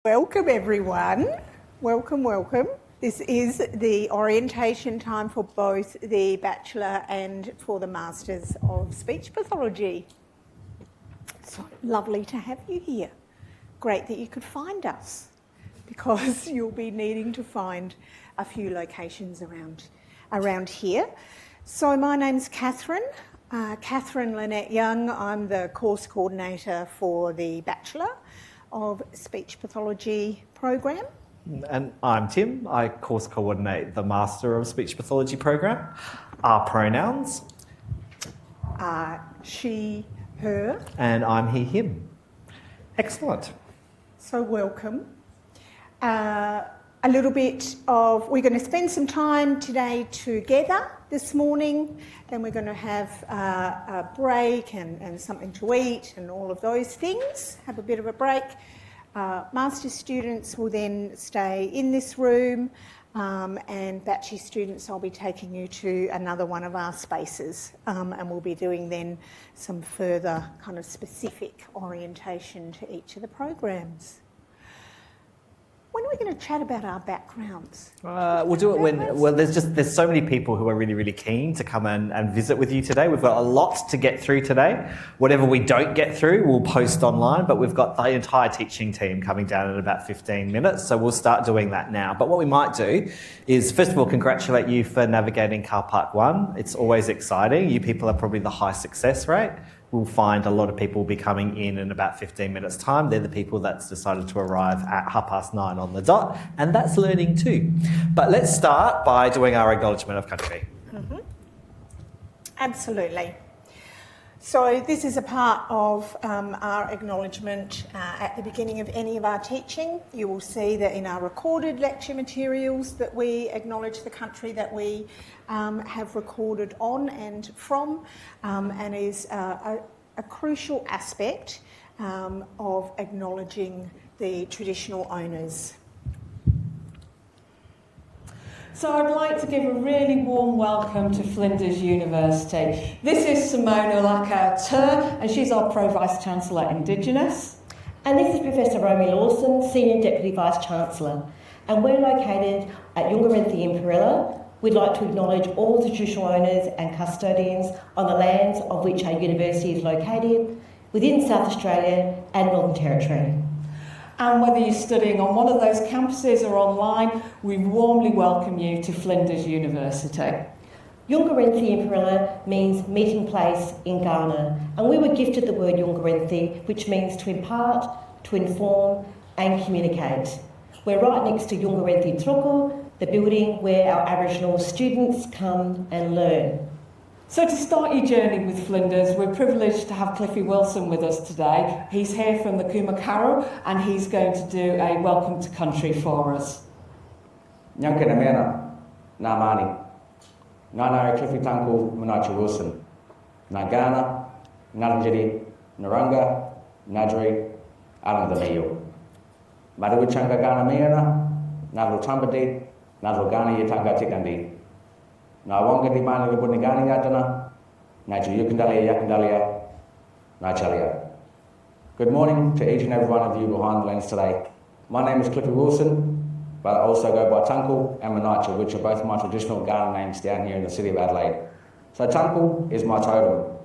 Welcome everyone. Welcome. This is the orientation time for both the Bachelor and for the Masters of Speech Pathology. So lovely to have you here. Great that you could find us, because you'll be needing to find a few locations around here. So my name's Catherine Lynette Young. I'm the course coordinator for the Bachelor of Speech Pathology program. And I'm Tim. I course coordinate the Master of Speech Pathology program. Our pronouns? She, her. And I'm he, him. Excellent. So welcome. We're going to spend some time today together this morning, then we're going to have a break and something to eat and all of those things, have a bit of a break. Master's students will then stay in this room, and Bachelor students, I'll be taking you to another one of our spaces, and we'll be doing then some further kind of specific orientation to each of the programs. When are we going to chat about our backgrounds? We'll do it when, there's so many people who are really, really keen to come and visit with you today. We've got a lot to get through today. Whatever we don't get through, we'll post online, but we've got the entire teaching team coming down in about 15 minutes, so we'll start doing that now. But what we might do is, first of all, congratulate you for navigating Car Park 1. It's always exciting. You people are probably the high success rate. We'll find a lot of people will be coming in about 15 minutes' time. They're the people that's decided to arrive at 9:30 on the dot, and that's learning too. But let's start by doing our acknowledgement of country. Mm-hmm. Absolutely. So this is a part of our acknowledgement at the beginning of any of our teaching. You will see that in our recorded lecture materials that we acknowledge the country that we have recorded on and from, and is a crucial aspect of acknowledging the traditional owners. So I'd like to give a really warm welcome to Flinders University. This is Simona Lacauteur, and she's our Pro Vice-Chancellor Indigenous. And this is Professor Romy Lawson, Senior Deputy Vice-Chancellor. And we're located at Yungarinthi in Perilla. We'd like to acknowledge all the traditional owners and custodians on the lands of which our university is located, within South Australia and Northern Territory. And whether you're studying on one of those campuses or online, we warmly welcome you to Flinders University. Yungarinthi in Perilla means meeting place in Ghana, and we were gifted the word Yungarinthi, which means to impart, to inform and communicate. We're right next to Yungarinthi Truku, the building where our Aboriginal students come and learn. So to start your journey with Flinders, we're privileged to have Cliffy Wilson with us today. He's here from the Kumakaru, and he's going to do a welcome to country for us. Nyankana mena, na mani. Nana Cliffy Tanku Munachi Wilson. Na Ghana, Naranjiri, Naranga, Nadri, Alandamayo. Madawichanga Ghana mena, Nadro Tambadi, Nadro Ghana Yatanga Tikandi. Na wonga di mana ni buni gani yatana, na yakandalia, na chalia. Good morning to each and every one of you behind the lens today. My name is Cliffy Wilson, but I also go by Tunku and Manacha, which are both my traditional Ghana names down here in the city of Adelaide. So Tunku is my totem,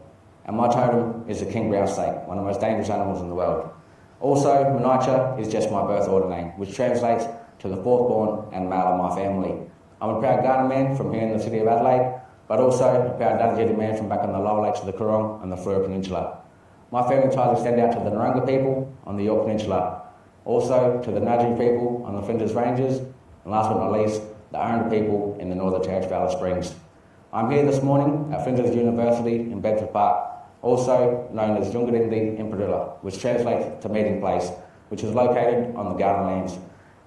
and my totem is the king brown snake, one of the most dangerous animals in the world. Also, Manacha is just my birth order name, which translates to the fourth born and male of my family. I'm a proud Ghana man from here in the city of Adelaide, but also a proud Dungjeeti man from back on the lower lakes of the Coorong and the Fleurieu Peninsula. My family ties extend out to the Naranga people on the Yorke Peninsula, also to the Nudgee people on the Flinders Ranges, and last but not least, the Aranda people in the Northern Territory Valley Springs. I'm here this morning at Flinders University in Bedford Park, also known as Yungarinthi in Perilla, which translates to meeting place, which is located on the Ghana lands.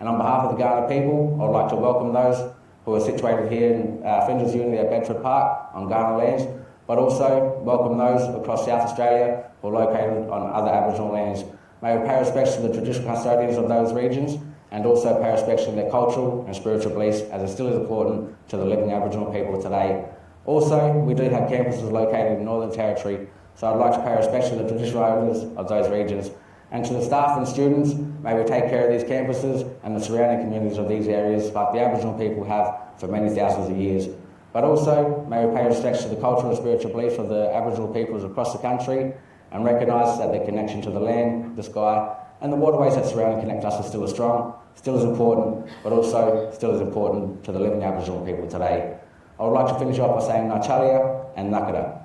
And on behalf of the Ghana people, I would like to welcome those who are situated here in Flinders Uni at Bedford Park on Ghana lands, but also welcome those across South Australia who are located on other Aboriginal lands. May we pay respects to the traditional custodians of those regions, and also pay respects to their cultural and spiritual beliefs, as it still is important to the living Aboriginal people today. Also, we do have campuses located in Northern Territory, so I'd like to pay respect to the traditional owners of those regions, And to the staff and students, may we take care of these campuses and the surrounding communities of these areas like the Aboriginal people have for many thousands of years. But also, may we pay respects to the cultural and spiritual beliefs of the Aboriginal peoples across the country and recognise that their connection to the land, the sky and the waterways that surround and connect us are still as strong, still as important, but also still as important to the living Aboriginal people today. I would like to finish off by saying Ngāchalia and Nakara.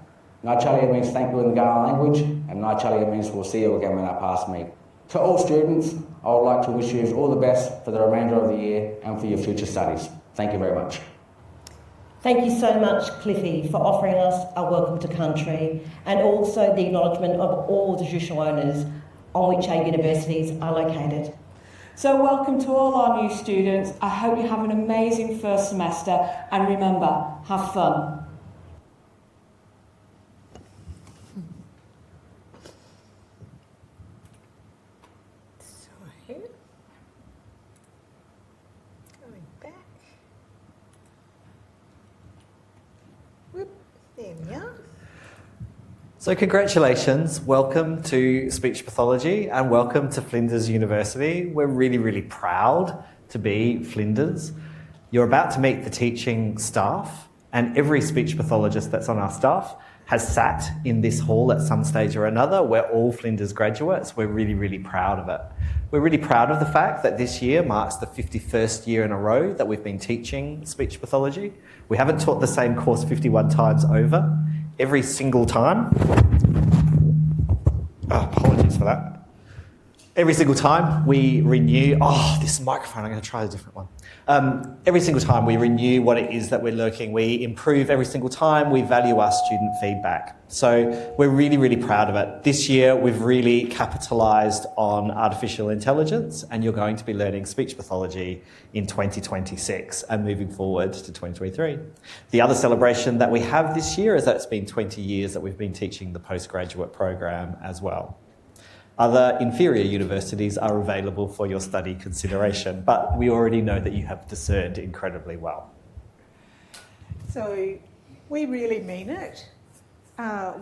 Ngāchalia means thank you in the Kaurna language, and Ngāchalia means we'll see you again when our paths meet. To all students, I would like to wish you all the best for the remainder of the year and for your future studies. Thank you very much. Thank you so much, Cliffy, for offering us a welcome to country and also the acknowledgement of all the traditional owners on which our universities are located. So welcome to all our new students. I hope you have an amazing first semester and remember, have fun. So, going back. Whoop, there we are. So congratulations, welcome to Speech Pathology and welcome to Flinders University. We're really, really proud to be Flinders. You're about to meet the teaching staff, and every speech pathologist that's on our staff has sat in this hall at some stage or another. We're all Flinders graduates. We're really, really proud of it. We're really proud of the fact that this year marks the 51st year in a row that we've been teaching speech pathology. We haven't taught the same course 51 times over. Every single time, apologies for that. Every single time we renew, this microphone, I'm going to try a different one. Every single time we renew what it is that we're looking, we improve every single time, we value our student feedback. So we're really, really proud of it. This year we've really capitalised on artificial intelligence, and you're going to be learning speech pathology in 2026 and moving forward to 2023. The other celebration that we have this year is that it's been 20 years that we've been teaching the postgraduate program as well. Other inferior universities are available for your study consideration, but we already know that you have discerned incredibly well. So we really mean it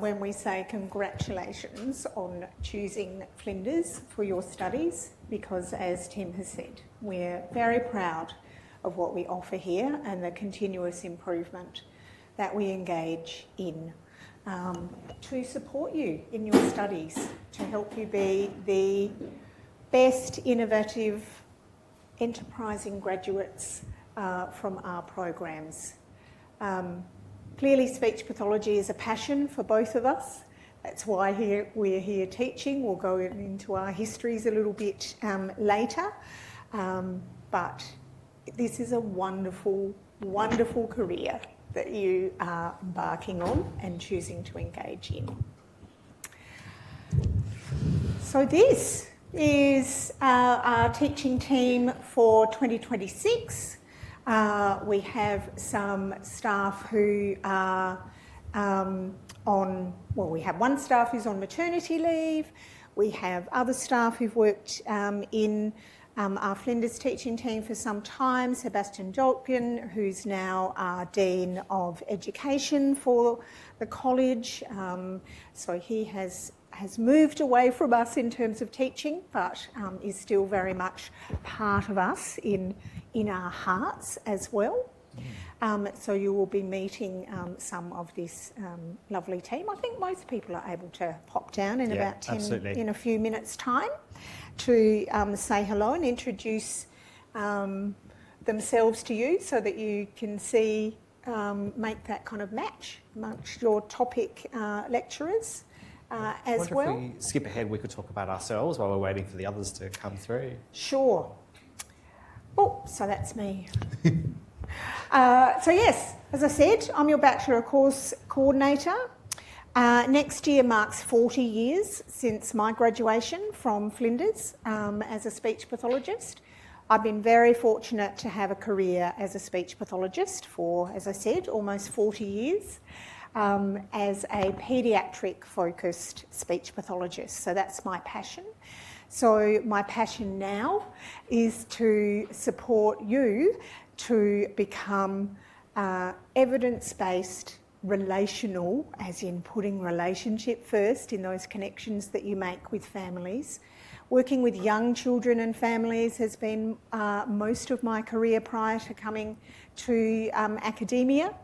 when we say congratulations on choosing Flinders for your studies, because as Tim has said, we're very proud of what we offer here and the continuous improvement that we engage in. To support you in your studies, to help you be the best, innovative, enterprising graduates from our programs. Clearly, speech pathology is a passion for both of us. That's why we're here teaching. We'll go into our histories a little bit later. But this is a wonderful, wonderful career that you are embarking on and choosing to engage in. So this is our teaching team for 2026. We have some staff who are we have one staff who's on maternity leave. We have other staff who've worked in our Flinders teaching team for some time, Sebastian Dolpin, who's now our Dean of Education for the college. So he has moved away from us in terms of teaching, but is still very much part of us in our hearts as well. So you will be meeting some of this lovely team. I think most people are able to pop down in about 10, absolutely. In a few minutes' time to say hello and introduce themselves to you so that you can see, make that kind of match amongst your topic lecturers as well. If we skip ahead, we could talk about ourselves while we're waiting for the others to come through. Sure. Oh, so that's me. So yes, as I said, I'm your Bachelor of Course Coordinator. Next year marks 40 years since my graduation from Flinders as a speech pathologist. I've been very fortunate to have a career as a speech pathologist for, as I said, almost 40 years as a paediatric focused speech pathologist. So that's my passion. So my passion now is to support you to become evidence-based, relational, as in putting relationship first in those connections that you make with families, Working with young children and families has been most of my career prior to coming to academia.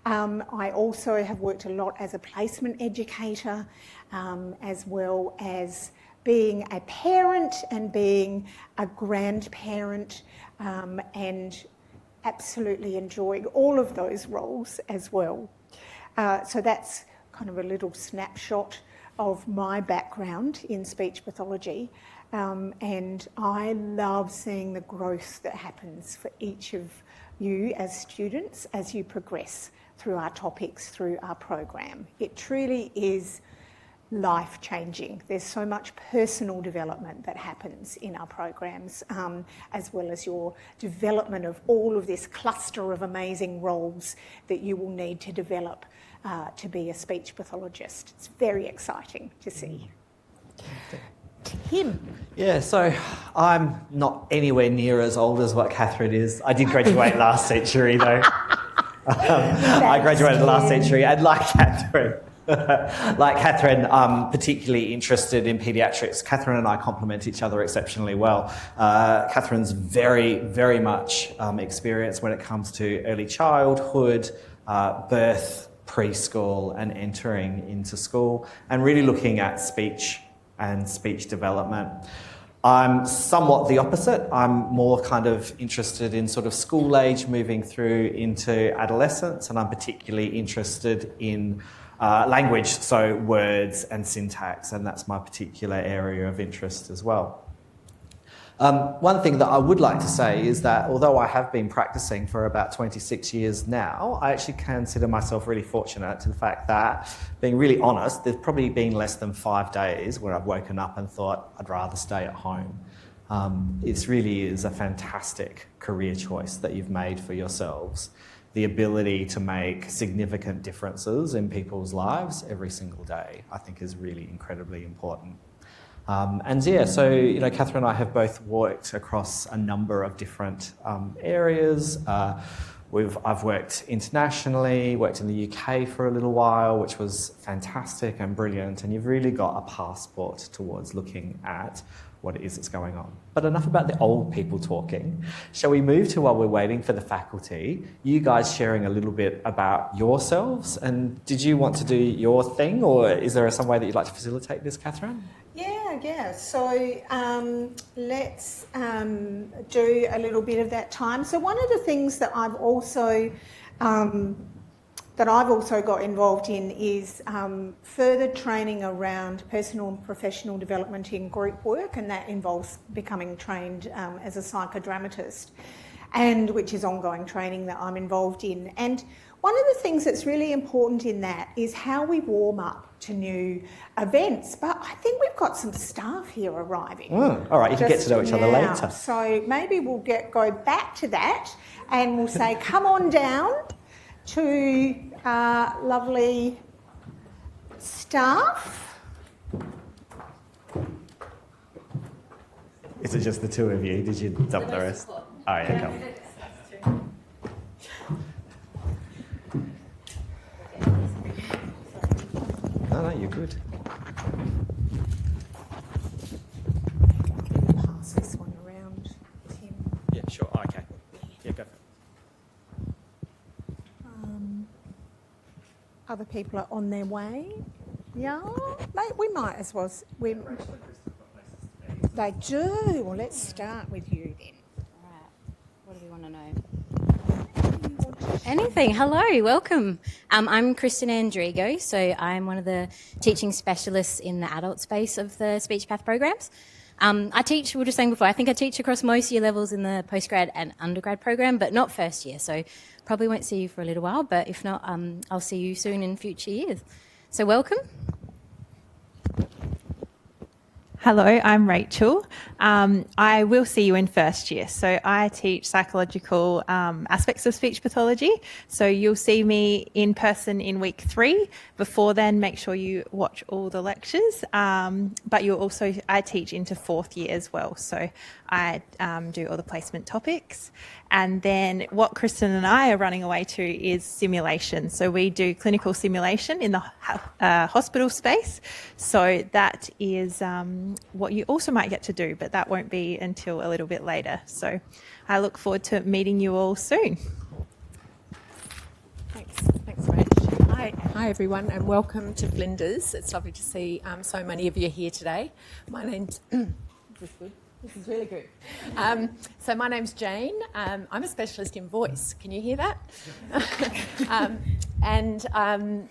I also have worked a lot as a placement educator, as well as being a parent and being a grandparent, and absolutely enjoying all of those roles as well. So that's kind of a little snapshot of my background in speech pathology, and I love seeing the growth that happens for each of you as students as you progress through our topics, through our program. It truly is life-changing. There's so much personal development that happens in our programs, as well as your development of all of this cluster of amazing roles that you will need to develop to be a speech pathologist. It's very exciting to see. Tim. Yeah, so I'm not anywhere near as old as what Catherine is. I did graduate last century though. I graduated last century, and like Catherine, I'm particularly interested in paediatrics. Catherine and I complement each other exceptionally well. Catherine's very, very much experienced when it comes to early childhood, birth, preschool, and entering into school, and really looking at speech and speech development. I'm somewhat the opposite. I'm more kind of interested in sort of school age, moving through into adolescence, and I'm particularly interested in language, so words and syntax, and that's my particular area of interest as well. One thing that I would like to say is that although I have been practicing for about 26 years now, I actually consider myself really fortunate to the fact that, being really honest, there's probably been less than 5 days where I've woken up and thought I'd rather stay at home. It really is a fantastic career choice that you've made for yourselves. The ability to make significant differences in people's lives every single day, I think, is really incredibly important. So Catherine and I have both worked across a number of different areas. I've worked internationally, worked in the UK for a little while, which was fantastic and brilliant, and you've really got a passport towards looking at what it is that's going on. But enough about the old people talking. Shall we move to, while we're waiting for the faculty, you guys sharing a little bit about yourselves? And did you want to do your thing, or is there some way that you'd like to facilitate this, Catherine? Yeah. So let's do a little bit of that time. So one of the things that I've also got involved in is further training around personal and professional development in group work, and that involves becoming trained as a psychodramatist, and which is ongoing training that I'm involved in. And one of the things that's really important in that is how we warm up to new events. But I think we've got some staff here arriving. All right, you can get to know each other later. So maybe we'll go back to that, and we'll say, come on down to lovely staff. Is it just the two of you? Did you dump the rest? Oh, yeah, come. No, you're good. Pass this one around, Tim. Yeah, sure. Oh, okay. Yeah, go for it. Other people are on their way. Yeah, we might as well. They do. Well, let's start with you then. All right. What do we want to know? Anything. Hello, welcome. I'm Kristen Andrigo, so I'm one of the teaching specialists in the adult space of the speech path programs. I teach, we were just saying before, I think I teach across most year levels in the postgrad and undergrad program, but not first year, so probably won't see you for a little while, but if not, I'll see you soon in future years. So welcome. Hello, I'm Rachel. I will see you in first year. So I teach psychological aspects of speech pathology. So you'll see me in person in week 3. Before then, make sure you watch all the lectures. But I teach into 4th year as well. So I do all the placement topics. And then what Kristen and I are running away to is simulation. So we do clinical simulation in the hospital space. So that is what you also might get to do, but that won't be until a little bit later. So I look forward to meeting you all soon. Thanks, Rach. Hi everyone, and welcome to Flinders. It's lovely to see so many of you here today. My name's is this good? This is really good. So my name's Jane. I'm a specialist in voice. Can you hear that?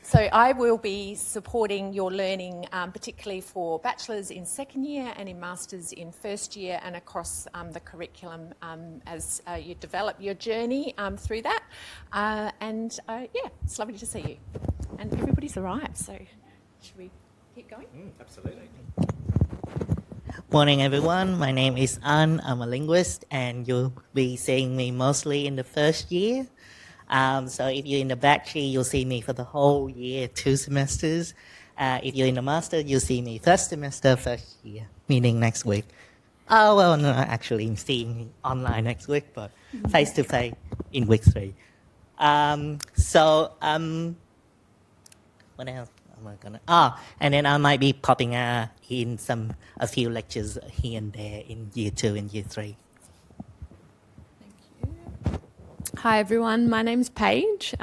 So I will be supporting your learning, particularly for bachelors in second year and in masters in first year, and across the curriculum as you develop your journey through that. It's lovely to see you. And everybody's arrived, so should we keep going? Absolutely. Morning everyone, my name is An, I'm a linguist and you'll be seeing me mostly in the first year. So if you're in the bachelor, you'll see me for the whole year, 2 semesters. If you're in the master, you'll see me first semester, first year, meaning next week. Oh, well, no, actually I'm seeing me online next week, but face to face in week 3. What else? And then I might be popping in a few lectures here and there in year 2 and year 3. Hi everyone, my name's Paige.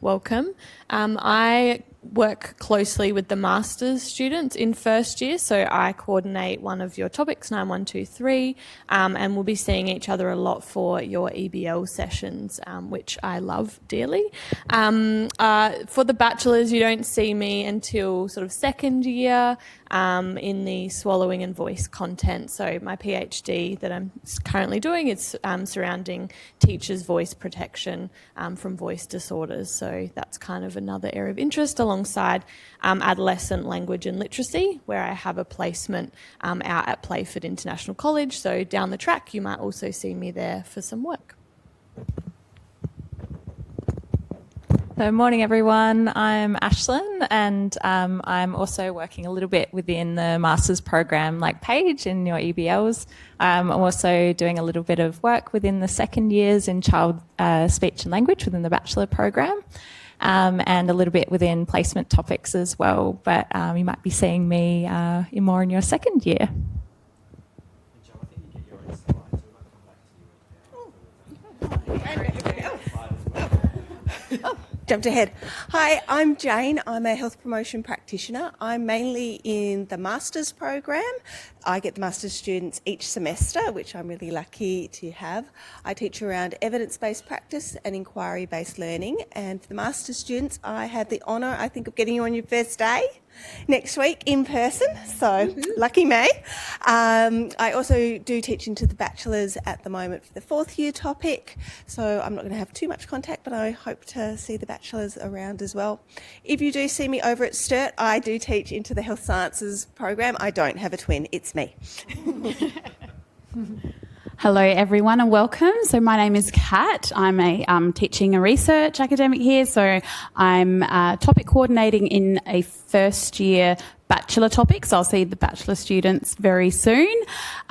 Welcome. I work closely with the master's students in first year, so I coordinate one of your topics, 9123, and we'll be seeing each other a lot for your EBL sessions, which I love dearly. For the bachelors, you don't see me until sort of second year in the swallowing and voice content. So my PhD that I'm currently doing is surrounding teachers' voice protection from voice disorders. So that's kind of another area of interest alongside adolescent language and literacy, where I have a placement out at Playford International College. So down the track, you might also see me there for some work. So morning everyone, I'm Ashlyn and I'm also working a little bit within the master's program like Paige in your EBLs. I'm also doing a little bit of work within the second years in child speech and language within the bachelor program. And a little bit within placement topics as well, but you might be seeing me more in your second year. Jumped ahead. Hi, I'm Jane. I'm a health promotion practitioner. I'm mainly in the master's program. I get the master's students each semester, which I'm really lucky to have. I teach around evidence-based practice and inquiry-based learning. And for the master's students, I have the honour, I think, of getting you on your first day next week in person, so lucky me. I also do teach into the bachelors at the moment for the 4th year topic, so I'm not going to have too much contact, but I hope to see the bachelors around as well. If you do see me over at Sturt, I do teach into the health sciences program. I don't have a twin, it's me. Hello everyone and welcome. So my name is Kat. I'm a teaching and research academic here. So I'm topic coordinating in a first year bachelor topic. So I'll see the bachelor students very soon,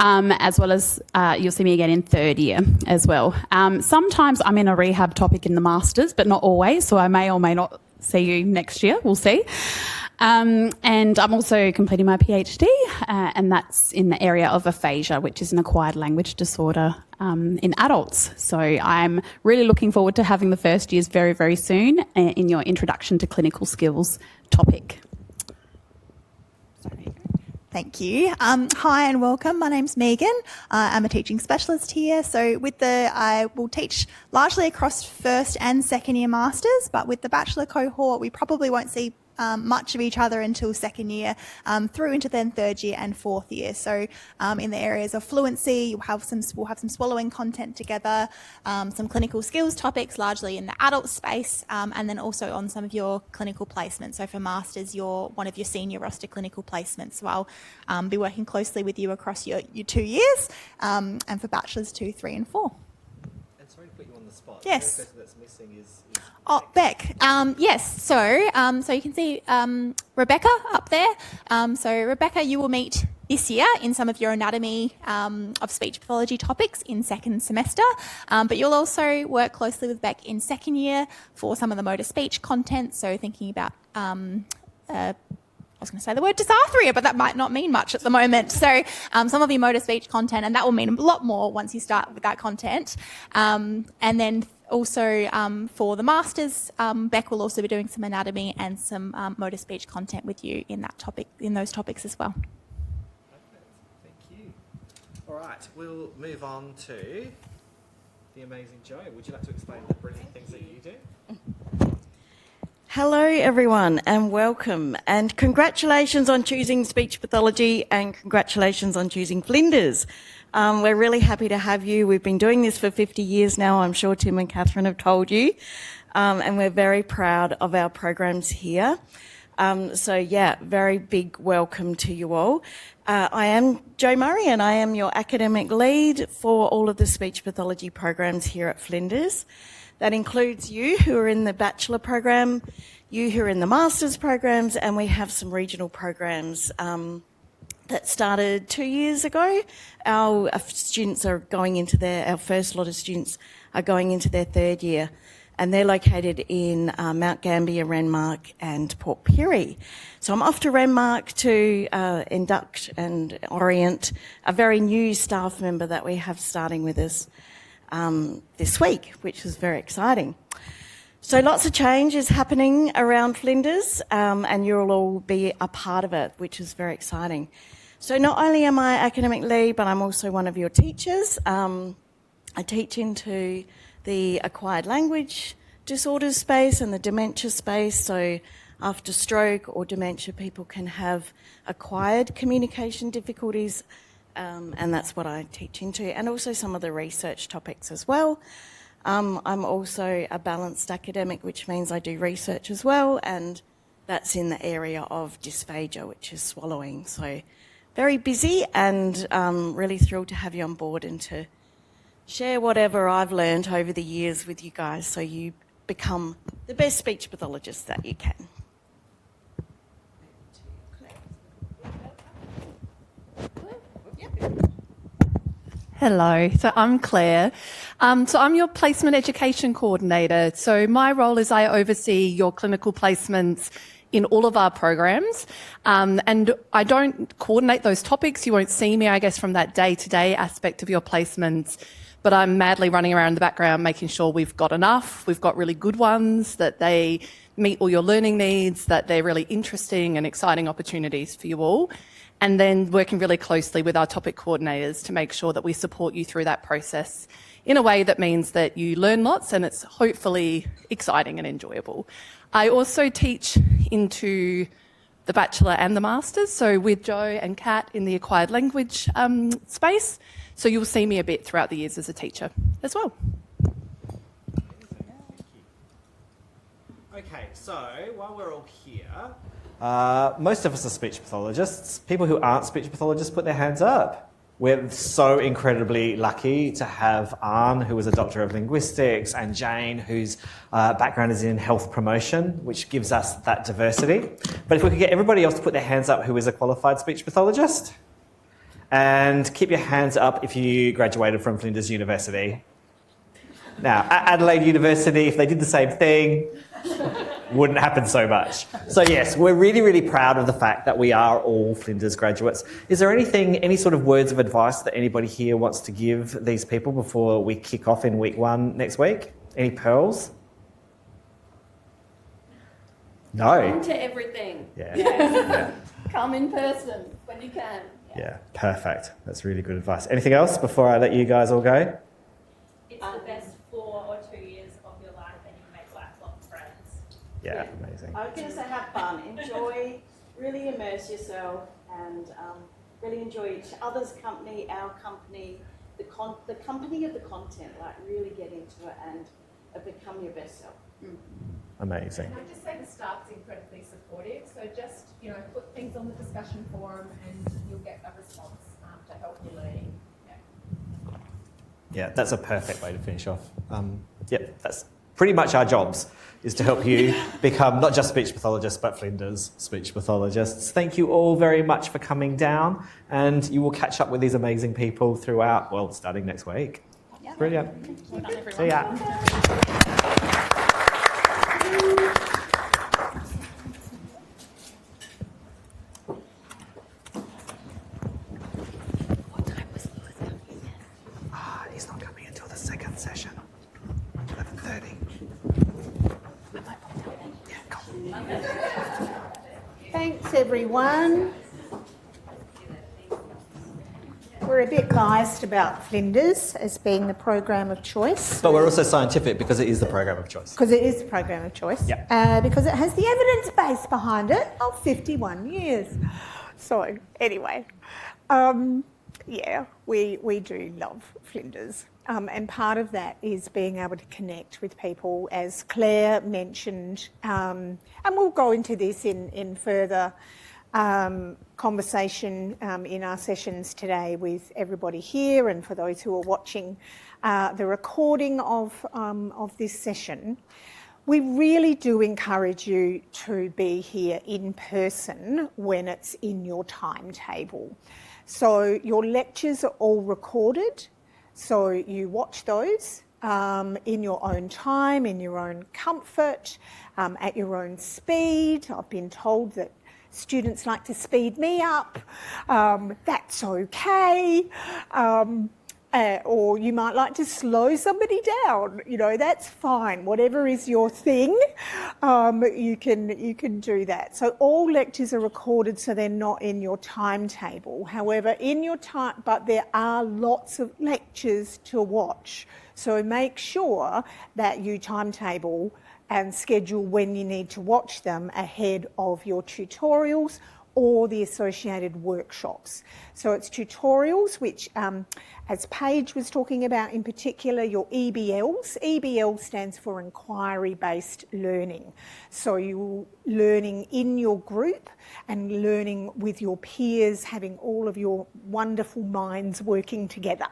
as well as you'll see me again in third year as well. Sometimes I'm in a rehab topic in the masters, but not always. So I may or may not see you next year. We'll see. And I'm also completing my PhD, and that's in the area of aphasia, which is an acquired language disorder in adults. So I'm really looking forward to having the first years very, very soon in your introduction to clinical skills topic. Thank you. Hi and welcome. My name's Megan. I'm a teaching specialist here. So I will teach largely across first and second year masters, but with the bachelor cohort, we probably won't see much of each other until second year, through into then third year and 4th year. So in the areas of fluency, we'll have some swallowing content together, some clinical skills topics, largely in the adult space, and then also on some of your clinical placements. So for masters, you're one of your senior roster clinical placements. So I'll be working closely with you across your 2 years, and for bachelors 2, 3 and 4. And sorry to put you on the spot. Yes. The person that's missing is Beck. Yes. So you can see Rebecca up there. So Rebecca, you will meet this year in some of your anatomy of speech pathology topics in second semester, but you'll also work closely with Beck in second year for some of the motor speech content. So thinking about was going to say the word dysarthria, but that might not mean much at the moment. So some of your motor speech content, and that will mean a lot more once you start with that content. And then also for the masters, Beck will also be doing some anatomy and some motor speech content with you in those topics as well. Thank you. All right, we'll move on to the amazing Jo. Would you like to explain the brilliant things that you do? Hello everyone and welcome, and congratulations on choosing speech pathology and congratulations on choosing Flinders. We're really happy to have you. We've been doing this for 50 years now, I'm sure Tim and Catherine have told you, and we're very proud of our programs here. Very big welcome to you all. I am Jo Murray and I am your academic lead for all of the speech pathology programs here at Flinders. That includes you who are in the bachelor program, you who are in the master's programs, and we have some regional programs that started 2 years ago. Our students are going into our first lot of students are going into their third year, and they're located in Mount Gambier, Renmark and Port Pirie. So I'm off to Renmark to induct and orient a very new staff member that we have starting with us this week, which is very exciting. So lots of change is happening around Flinders, and you'll all be a part of it, which is very exciting. So not only am I academic lead, but I'm also one of your teachers. I teach into the acquired language disorders space and the dementia space. So after stroke or dementia, people can have acquired communication difficulties, and that's what I teach into, and also some of the research topics as well. I'm also a balanced academic, which means I do research as well, and that's in the area of dysphagia, which is swallowing. So very busy, and really thrilled to have you on board and to share whatever I've learned over the years with you guys so you become the best speech pathologists that you can. Hello, so I'm Claire. So I'm your placement education coordinator. So my role is I oversee your clinical placements in all of our programs. And I don't coordinate those topics. You won't see me, I guess, from that day-to-day aspect of your placements. But I'm madly running around in the background making sure we've got enough, we've got really good ones, that they meet all your learning needs, that they're really interesting and exciting opportunities for you all. And then working really closely with our topic coordinators to make sure that we support you through that process in a way that means that you learn lots and it's hopefully exciting and enjoyable. I also teach into the Bachelor and the Masters, so with Jo and Kat in the acquired language space. So you'll see me a bit throughout the years as a teacher as well. Okay, so while we're all here, most of us are speech pathologists. People who aren't speech pathologists, put their hands up. We're so incredibly lucky to have Anne, who is a doctor of linguistics, and Jane, whose background is in health promotion, which gives us that diversity. But if we could get everybody else to put their hands up who is a qualified speech pathologist, and keep your hands up if you graduated from Flinders University. Now, at Adelaide University, if they did the same thing, wouldn't happen so much. So yes, we're really, really proud of the fact that we are all Flinders graduates. Is there any sort of words of advice that anybody here wants to give these people before we kick off in week 1 next week? Any pearls? No. Come to everything. Yeah. Yeah. Come in person when you can. Yeah, perfect. That's really good advice. Anything else before I let you guys all go? It's the best 4 or 2 years of your life and you make lifelong friends. Yeah, amazing. I was going to say have fun, enjoy, really immerse yourself, and really enjoy each other's company, our company, the company of the content, like really get into it and become your best self. Amazing. And I'd just say the staff's incredibly supportive, so just, put things on the discussion forum and you'll get a response to help your learning. Yeah, that's a perfect way to finish off. Yep, that's pretty much our jobs, is to help you become not just speech pathologists, but Flinders speech pathologists. Thank you all very much for coming down, and you will catch up with these amazing people throughout, well, starting next week. Yeah. Brilliant. Well done, everyone. See ya. everyone. We're a bit biased about Flinders as being the program of choice. But we're also scientific because it is the program of choice. Because it is the program of choice. Yeah. Because it has the evidence base behind it of 51 years. So, anyway, we do love Flinders. And part of that is being able to connect with people, as Claire mentioned. And we'll go into this in further conversation in our sessions today with everybody here, and for those who are watching the recording of this session. We really do encourage you to be here in person when it's in your timetable. So your lectures are all recorded, so you watch those in your own time, in your own comfort, at your own speed. I've been told that students like to speed me up. That's okay. Or you might like to slow somebody down. You know, that's fine. Whatever is your thing, you can do that. So all lectures are recorded, so they're not in your timetable. However, but there are lots of lectures to watch. So make sure that you timetable and schedule when you need to watch them ahead of your tutorials or the associated workshops. So it's tutorials, which, as Paige was talking about in particular, your EBLs. EBL stands for inquiry-based learning. So you're learning in your group and learning with your peers, having all of your wonderful minds working together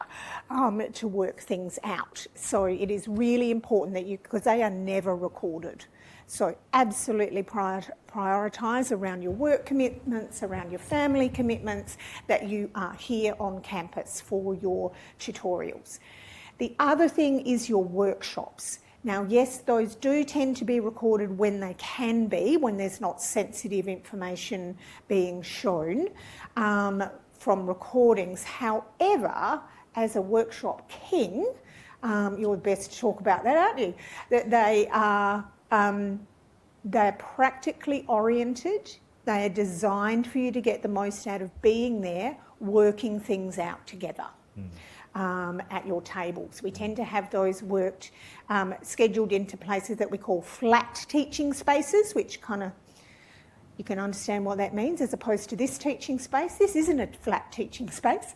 to work things out. So it is really important that because they are never recorded. So absolutely prioritise around your work commitments, around your family commitments, that you are here on campus for your tutorials. The other thing is your workshops. Now, yes, those do tend to be recorded when they can be, when there's not sensitive information being shown from recordings. However, as a workshop king, you're best to talk about that, aren't you? That they are they're practically oriented. They are designed for you to get the most out of being there, working things out together at your tables. We tend to have those worked, scheduled into places that we call flat teaching spaces, which kind of, you can understand what that means, as opposed to this teaching space. This isn't a flat teaching space,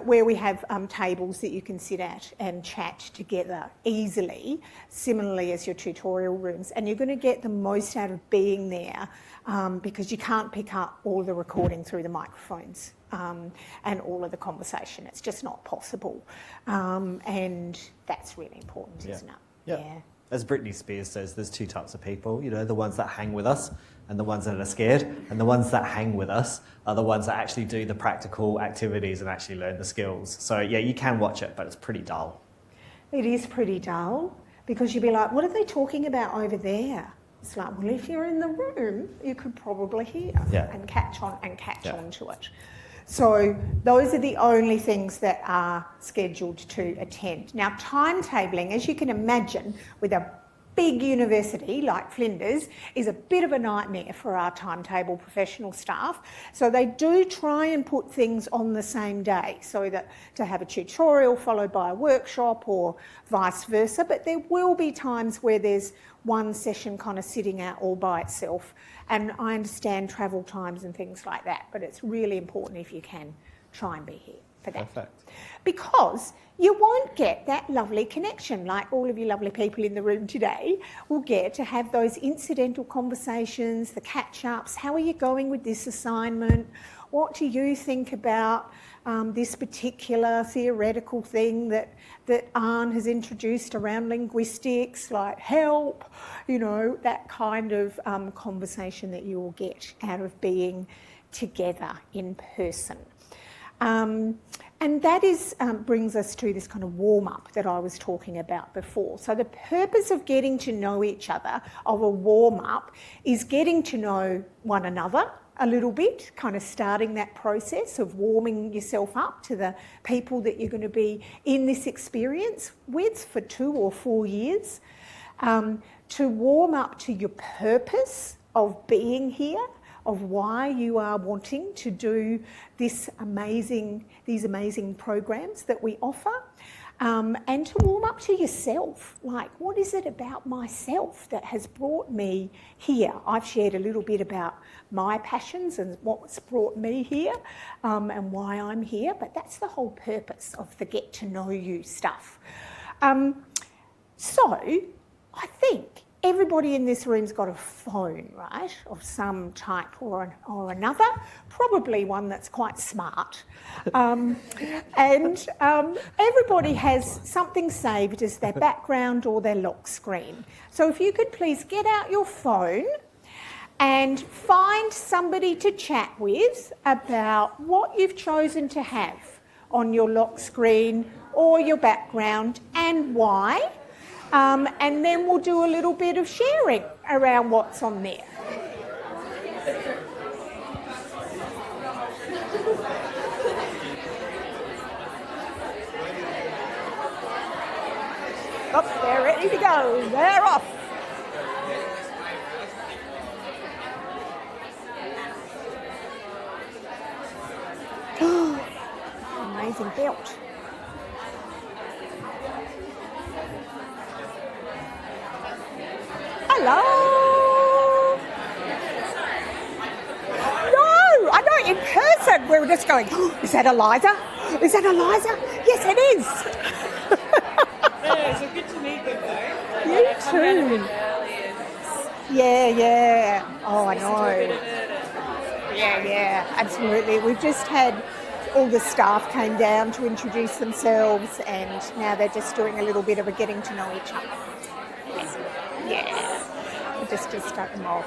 where we have tables that you can sit at and chat together easily, similarly as your tutorial rooms. And you're going to get the most out of being there because you can't pick up all the recording through the microphones and all of the conversation. It's just not possible. And that's really important, isn't it? Yeah. As Britney Spears says, there's two types of people, you know, the ones that hang with us and the ones that are scared, and the ones that hang with us are the ones that actually do the practical activities and actually learn the skills. So yeah, you can watch it, but it's pretty dull. It is pretty dull, because you'd be like, what are they talking about over there? It's like, well, if you're in the room, you could probably hear and catch on to it. So those are the only things that are scheduled to attend. Now, timetabling, as you can imagine, with a big university like Flinders, is a bit of a nightmare for our timetable professional staff. So they do try and put things on the same day, so that to have a tutorial followed by a workshop or vice versa. But there will be times where there's one session kind of sitting out all by itself. And I understand travel times and things like that, but it's really important, if you can, try and be here for that. Perfect. Because you won't get that lovely connection like all of you lovely people in the room today will get, to have those incidental conversations, the catch-ups. How are you going with this assignment? What do you think about this particular theoretical thing that Anne has introduced around linguistics, like help, you know, that kind of conversation that you will get out of being together in person. And that brings us to this kind of warm-up that I was talking about before. So the purpose of getting to know each other, of a warm-up, is getting to know one another a little bit, kind of starting that process of warming yourself up to the people that you're going to be in this experience with for 2 or 4 years, to warm up to your purpose of being here, of why you are wanting to do these amazing programs that we offer. And to warm up to yourself, like what is it about myself that has brought me here? I've shared a little bit about my passions and what's brought me here and why I'm here, but that's the whole purpose of the get to know you stuff. So I think everybody in this room's got a phone, right, of some type or another, probably one that's quite smart. And everybody has something saved as their background or their lock screen. So if you could please get out your phone and find somebody to chat with about what you've chosen to have on your lock screen or your background and why. And then we'll do a little bit of sharing around what's on there. Oh, they're ready to go. They're off. Amazing belt. Hello. No, I know, in person. We were just going, oh, is that Eliza? Is that Eliza? Yes, it is. Yeah, so good to meet you though. You too. Yeah. Oh, I know. Yeah, absolutely. We've just had all the staff came down to introduce themselves and now they're just doing a little bit of a getting to know each other. Yeah. Just to start them off.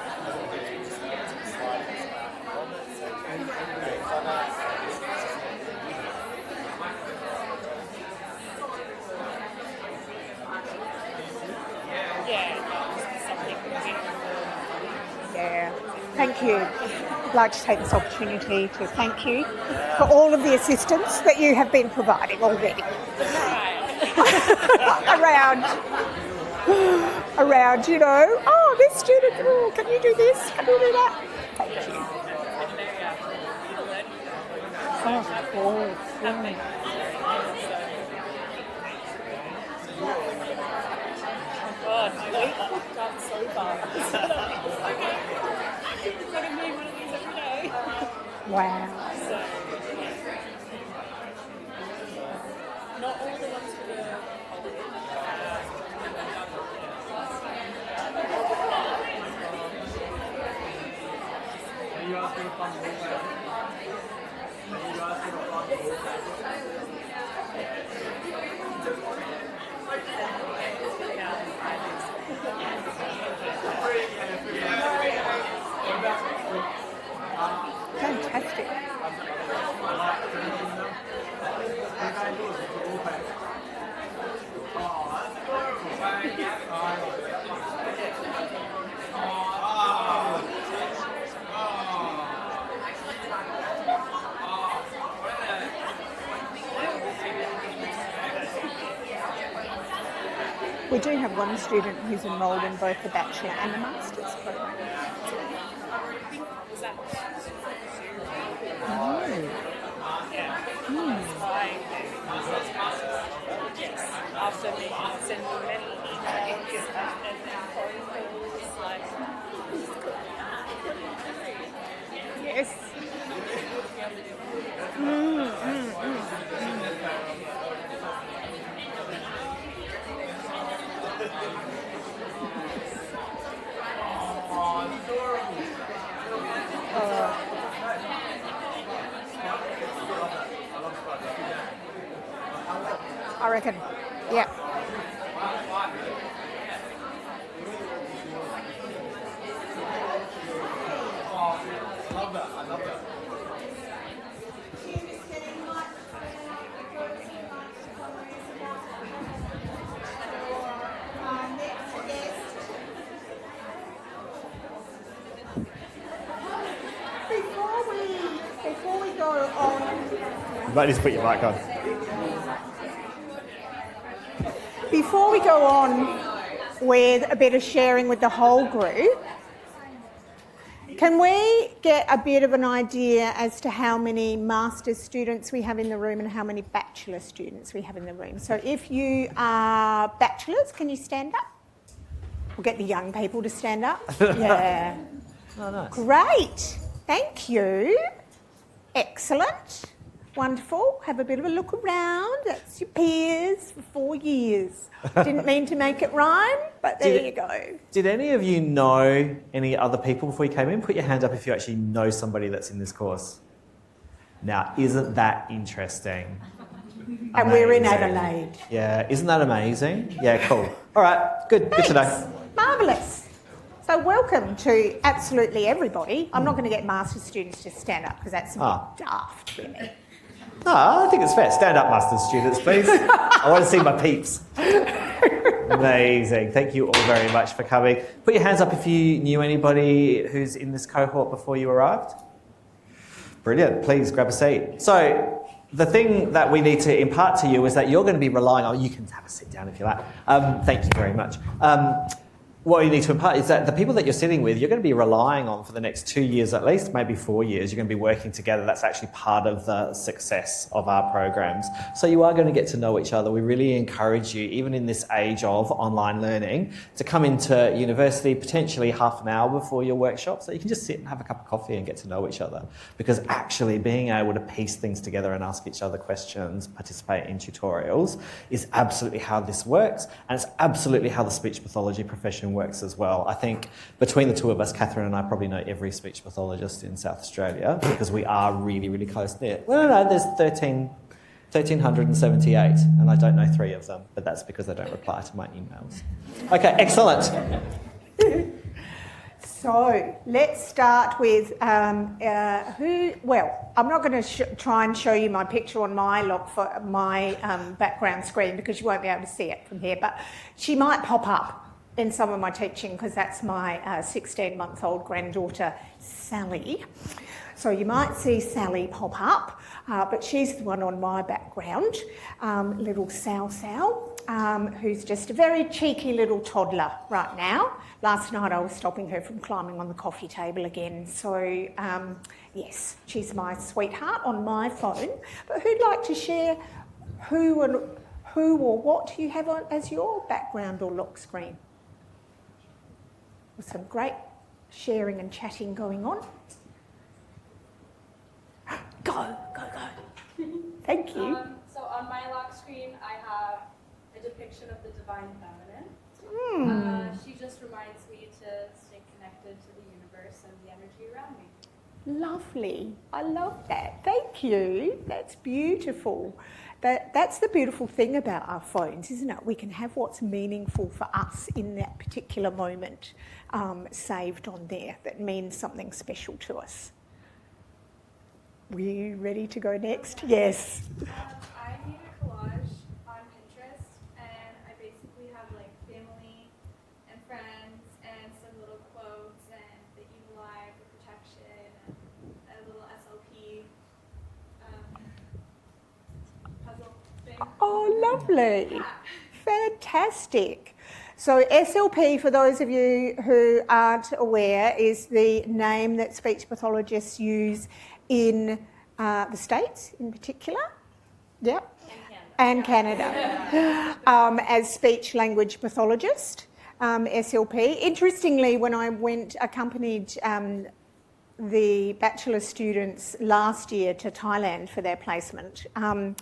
Yeah. Thank you. I'd like to take this opportunity to thank you for all of the assistance that you have been providing already. around, you know, oh, this student, oh, can you do this? Can you do that? Thank you. Oh, of course. God, I've gone so far. Okay. Look at me, one of these every day. Wow. So, not all the ones for the Fantastic. We do have one student who's enrolled in both the Bachelor and the Masters program. After me sending many emails and phone calls, like, yes. I reckon, yeah. Before we go on, You might need to put your mic on. Before we go on with a bit of sharing with the whole group, Can we get a bit of an idea as to how many master's students we have in the room and how many bachelor students we have in the room? So if you are bachelors, can you stand up? We'll get the young people to stand up. Yeah. Oh, nice. Great. Thank you. Excellent. Wonderful. Have a bit of a look around. That's your peers for 4 years. Didn't mean to make it rhyme, but there you go. Did any of you know any other people before you came in? Put your hand up if you actually know somebody that's in this course. Now, isn't that interesting? And we're in Amazing. Adelaide. Yeah, isn't that amazing? Yeah, cool. All right, good to know. Marvellous. So welcome to absolutely everybody. I'm not going to get master's students to stand up because that's a bit daft, really. No, I think it's fair. Stand up, master's students, please. I want to see my peeps. Amazing. Thank you all very much for coming. Put your hands up if you knew anybody who's in this cohort before you arrived. Brilliant. Please grab a seat. So the thing that we need to impart to you is that you're going to be relying on... You can have a sit down if you like. Thank you very much. What you need to impart is that the people that you're sitting with, you're going to be relying on for the next 2 years at least, maybe 4 years. You're going to be working together. That's actually part of the success of our programs. So you are going to get to know each other. We really encourage you, even in this age of online learning, to come into university potentially half an hour before your workshop so you can just sit and have a cup of coffee and get to know each other. Because actually being able to piece things together and ask each other questions, participate in tutorials, is absolutely how this works. And it's absolutely how the speech pathology profession works as well. I think between the two of us, Catherine and I probably know every speech pathologist in South Australia because we are really, really close knit. Well, no, there's 1,378 and I don't know 3 of them, but that's because they don't reply to my emails. Okay, excellent. So let's start with who. Well, I'm not going to try and show you my picture on my background screen because you won't be able to see it from here. But she might pop up in some of my teaching because that's my 16-month-old granddaughter Sally. So you might see Sally pop up, but she's the one on my background, little Sal, who's just a very cheeky little toddler right now. Last night I was stopping her from climbing on the coffee table again. So yes, she's my sweetheart on my phone. But who'd like to share who or what you have as your background or lock screen? With some great sharing and chatting going on. Go. Thank you. So on my lock screen, I have a depiction of the Divine Feminine. She just reminds me to stay connected to the universe and the energy around me. Lovely. I love that. Thank you. That's beautiful. That's the beautiful thing about our phones, isn't it? We can have what's meaningful for us in that particular moment saved on there that means something special to us. Were you ready to go next? Yes. I made a collage on Pinterest, and I basically have like family and friends and some little quotes and the evil eye for protection and a little SLP puzzle thing. Oh, lovely. Yeah. Fantastic. So SLP, for those of you who aren't aware, is the name that speech pathologists use in the States in particular. Yep. And Canada. As speech language pathologist, SLP. Interestingly, when I accompanied the bachelor students last year to Thailand for their placement, the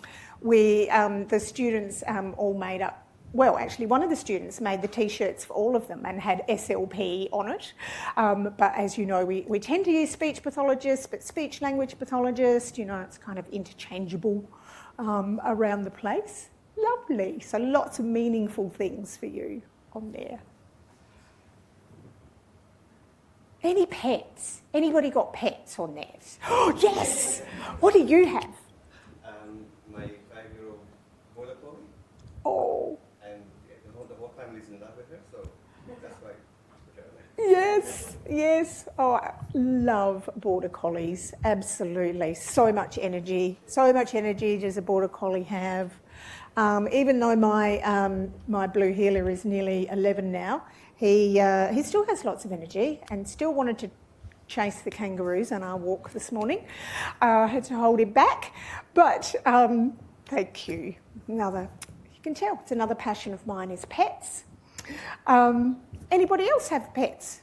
students all made up. Well, actually, one of the students made the T-shirts for all of them and had SLP on it. But as you know, we tend to use speech pathologists, but speech language pathologist, it's kind of interchangeable around the place. Lovely. So lots of meaningful things for you on there. Any pets? Anybody got pets on theirs? Oh, yes! What do you have? My 5-year-old border collie. Oh. And the whole family is in love with her, so that's why. Yes. Oh, I love border collies. Absolutely. So much energy. Does a border collie have. Even though my blue heeler is nearly 11 now, he still has lots of energy and still wanted to chase the kangaroos on our walk this morning. I had to hold him back, but thank you. You can tell, it's another passion of mine is pets. Anybody else have pets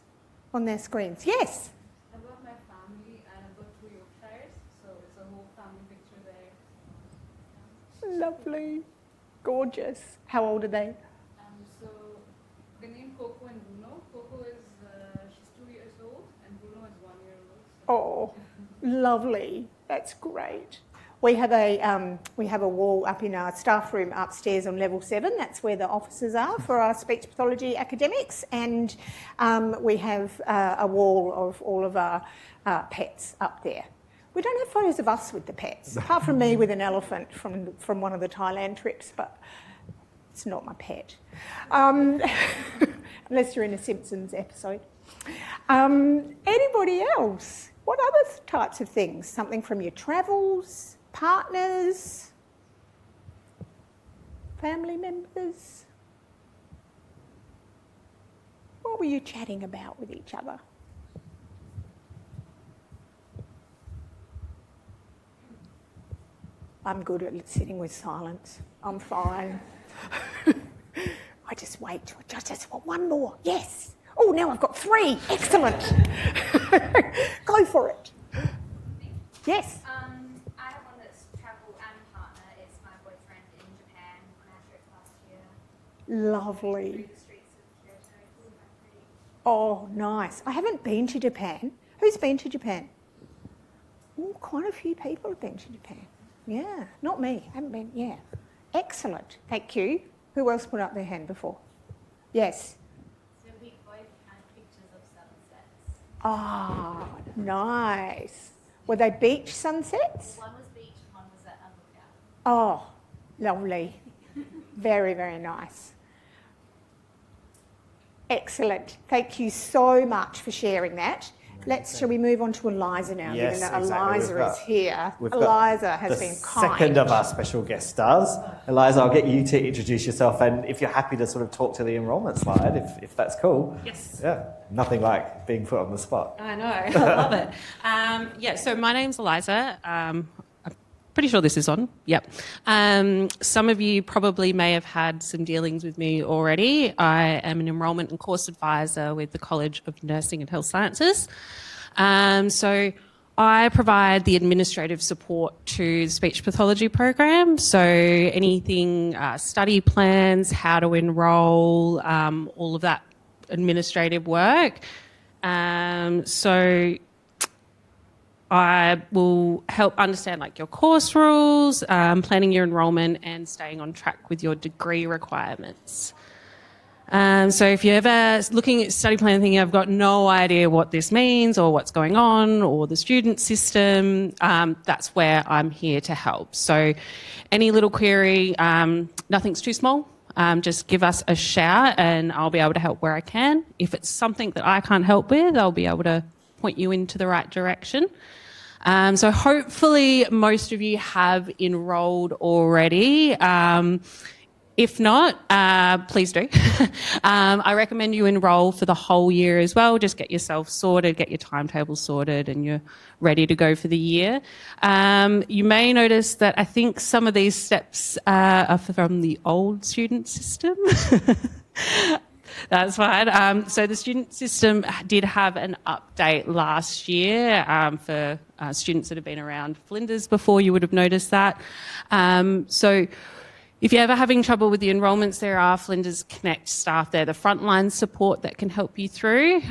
on their screens? Yes? I've got my family and I've got 2 Yorkshires, so it's a whole family picture there. Lovely. Gorgeous. How old are they? So the name Coco and Bruno. Coco is, she's 2 years old and Bruno is 1 year old. Oh, lovely. That's great. We have a wall up in our staff room upstairs on level 7. That's where the offices are for our speech pathology academics, and we have a wall of all of our pets up there. We don't have photos of us with the pets, apart from me with an elephant from one of the Thailand trips, but it's not my pet, unless you're in a Simpsons episode. Anybody else? What other types of things? Something from your travels? Partners, family members? What were you chatting about with each other? I'm good at sitting with silence. I'm fine. I just wait. I just want one more. Yes. Oh, now I've got 3. Excellent. Go for it. Yes. I have one that's travel and partner. It's my boyfriend in Japan on our trip last year. Lovely. Through the streets of Kyoto. Oh, nice. I haven't been to Japan. Who's been to Japan? Oh, quite a few people have been to Japan. Yeah, not me. I haven't been. Yeah. Excellent. Thank you. Who else put up their hand before? Yes. So we both had pictures of sunsets. Ah, nice. Were they beach sunsets? One was beach, one was at a lookout. Oh, lovely. Very, very nice. Excellent. Thank you so much for sharing that. Shall we move on to Eliza now, Yes, given that exactly. Eliza is here. We've got Eliza has the been kind. second of our special guest stars. Eliza, I'll get you to introduce yourself, and if you're happy to sort of talk to the enrolment slide, if that's cool. Yes. Yeah, nothing like being put on the spot. I know, I love it. So my name's Eliza. I'm pretty sure this is on. Yep. Some of you probably may have had some dealings with me already. I am an enrolment and course advisor with the College of Nursing and Health Sciences. So I provide the administrative support to the speech pathology program. So anything, study plans, how to enrol, all of that administrative work. So I will help understand like your course rules, planning your enrolment and staying on track with your degree requirements. So if you're ever looking at study plan thinking, I've got no idea what this means or what's going on or the student system, that's where I'm here to help. So any little query, nothing's too small. Just give us a shout and I'll be able to help where I can. If it's something that I can't help with, I'll be able to point you into the right direction. So hopefully most of you have enrolled already. If not, please do. I recommend you enrol for the whole year as well. Just get yourself sorted, get your timetable sorted, and you're ready to go for the year. You may notice that I think some of these steps are from the old student system. That's fine. So the student system did have an update last year for students that have been around Flinders before. You would have noticed that. So if you're ever having trouble with the enrolments, there are Flinders Connect staff there, the frontline support that can help you through.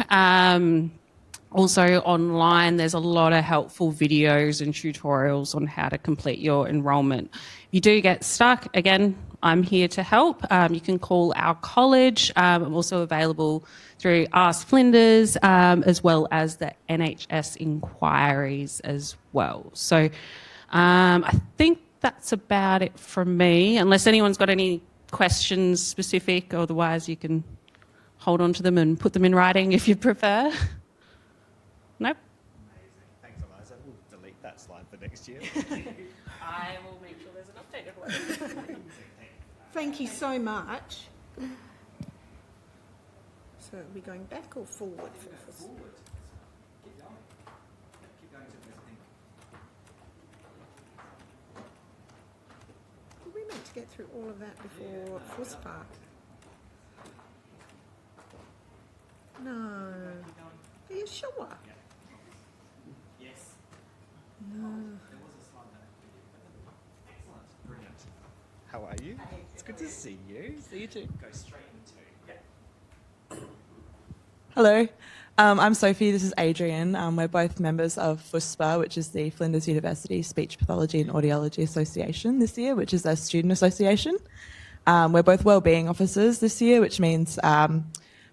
Also online, there's a lot of helpful videos and tutorials on how to complete your enrolment. If you do get stuck, again, I'm here to help. You can call our college. I'm also available through Ask Flinders, as well as the NHS inquiries as well. So I think that's about it from me, unless anyone's got any questions specific. Otherwise, you can hold on to them and put them in writing if you prefer. Nope. Amazing. Thanks, Eliza. We'll delete that slide for next year. I will make sure there's an updated one. Thank you so much. So are we going back or forward? need to get through all of that before FUSPA. No. Are you sure? Yes. No. Excellent. Brilliant. How are you? It's good to see you. See you too. Go straight into Hello, I'm Sophie, this is Adrian. We're both members of FUSPA, which is the Flinders University Speech Pathology and Audiology Association this year, which is a student association. We're both wellbeing officers this year, which means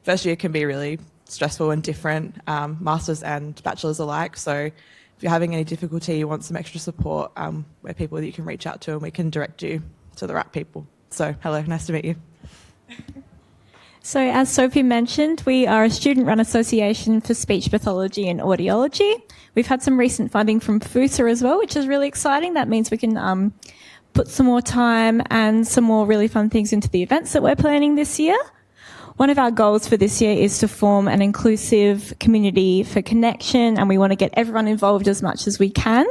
first year can be really stressful and different, masters and bachelors alike. So if you're having any difficulty, you want some extra support, we're people that you can reach out to and we can direct you to the right people. So hello, nice to meet you. So as Sophie mentioned, we are a student-run association for speech pathology and audiology. We've had some recent funding from FUSA as well, which is really exciting. That means we can put some more time and some more really fun things into the events that we're planning this year. One of our goals for this year is to form an inclusive community for connection, and we want to get everyone involved as much as we can.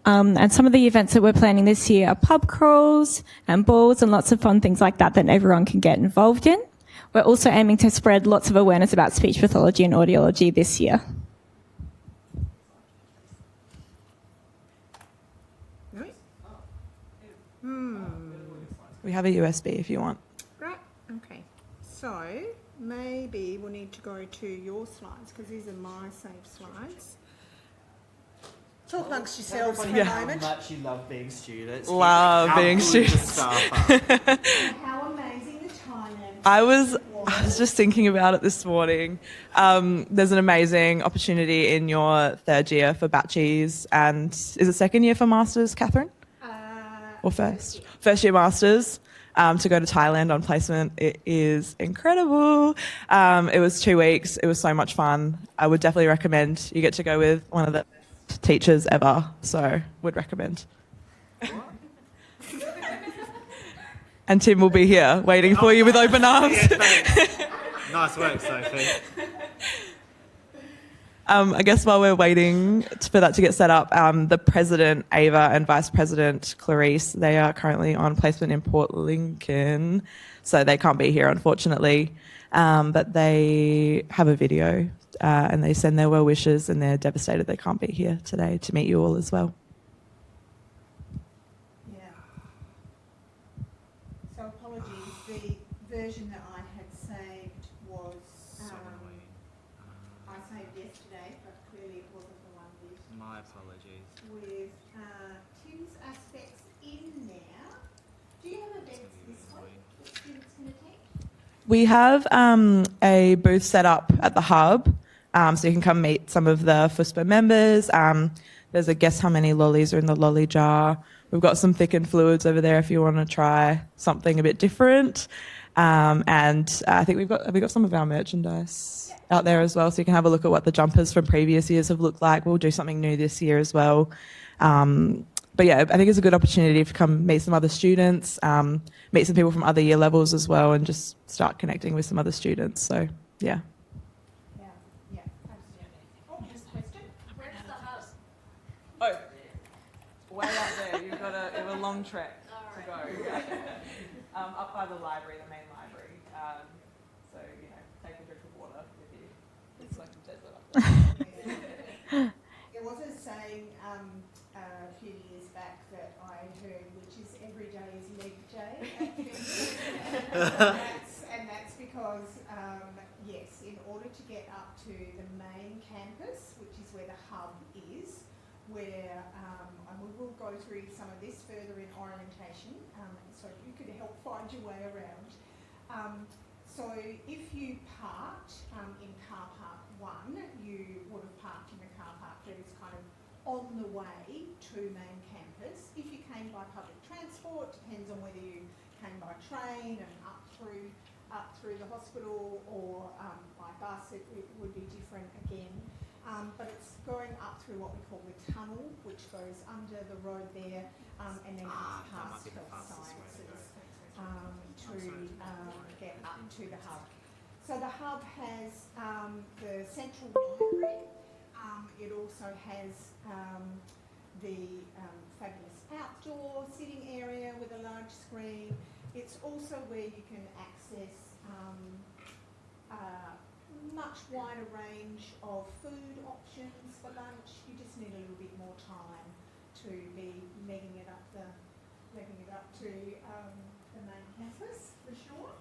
And some of the events that we're planning this year are pub crawls and balls and lots of fun things like that that everyone can get involved in. We're also aiming to spread lots of awareness about speech pathology and audiology this year. We have a USB if you want. Right, okay. So maybe we'll need to go to your slides because these are my saved slides. Talk amongst yourselves for a moment. How much you love being students. Love being students. How amazing the time is. I was just thinking about it this morning. There's an amazing opportunity in your third year for batchies, and is it second year for masters, Catherine? Or first? First year masters. To go to Thailand on placement. It is incredible. It was 2 weeks. It was so much fun. I would definitely recommend. You get to go with one of the best teachers ever, so would recommend. And Tim will be here waiting for you with open arms. Nice work, Sophie. I guess while we're waiting for that to get set up, the President, Ava, and Vice President, Clarice, they are currently on placement in Port Lincoln, so they can't be here, unfortunately. But they have a video and they send their well wishes, and they're devastated they can't be here today to meet you all as well. Yeah. So apologies, the version that I had saved was, I saved yesterday, but clearly it wasn't the one with. My apologies. With Tim's aspects in there. Do you have events this week that students can attend? We have a booth set up at the hub, so you can come meet some of the FUSPA members. There's a guess how many lollies are in the lolly jar. We've got some thickened fluids over there if you want to try something a bit different. And I think we've got some of our merchandise out there as well, so you can have a look at what the jumpers from previous years have looked like. We'll do something new this year as well. But yeah, I think it's a good opportunity to come meet some other students, meet some people from other year levels as well, and just start connecting with some other students. So yeah. Yeah, absolutely. Oh, just a question. Where's the hub? Oh, way up there. You have a long trek to go. Up by the library, the main library. So take a drink of water with you. It's like a desert up there. There was a saying a few years back that I heard, which is every day is leg day at and that's because, yes, in order to get up to the main campus, which is where the hub is, where, and we will go through some of this further in orientation, so if you could help find your way around. So if you parked in car park 1, you would have parked in the car park that is kind of on the way to main campus. If you came by public transport, depends on whether you came by train and up through the hospital, or by bus, it would be different again. But it's going up through what we call the tunnel, which goes under the road there, and then it's past health sciences to get up to the hub. So the hub has the central library. It also has the fabulous outdoor sitting area with a large screen. It's also where you can access much wider range of food options for lunch. You just need a little bit more time to be legging it up to the main campus for sure.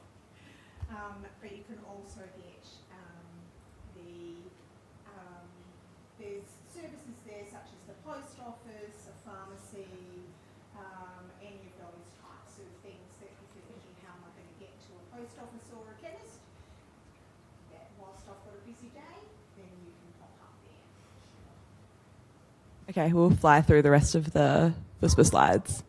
But you can also get there's services there such as the post office, a pharmacy, any of those types of things that if you're thinking how am I going to get to a post office or a chemist, whilst I've got a busy day, then you can pop up there. Okay, we'll fly through the rest of the FUSPA slides.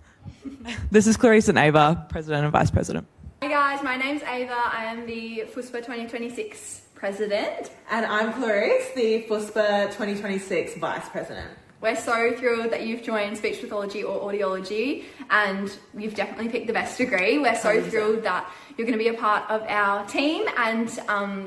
This is Clarice and Ava, President and Vice President. Hi guys, my name's Ava. I am the FUSPA 2026 President. And I'm Clarice, the FUSPA 2026 Vice President. We're so thrilled that you've joined speech pathology or audiology, and you've definitely picked the best degree. We're so thrilled that you're going to be a part of our team, and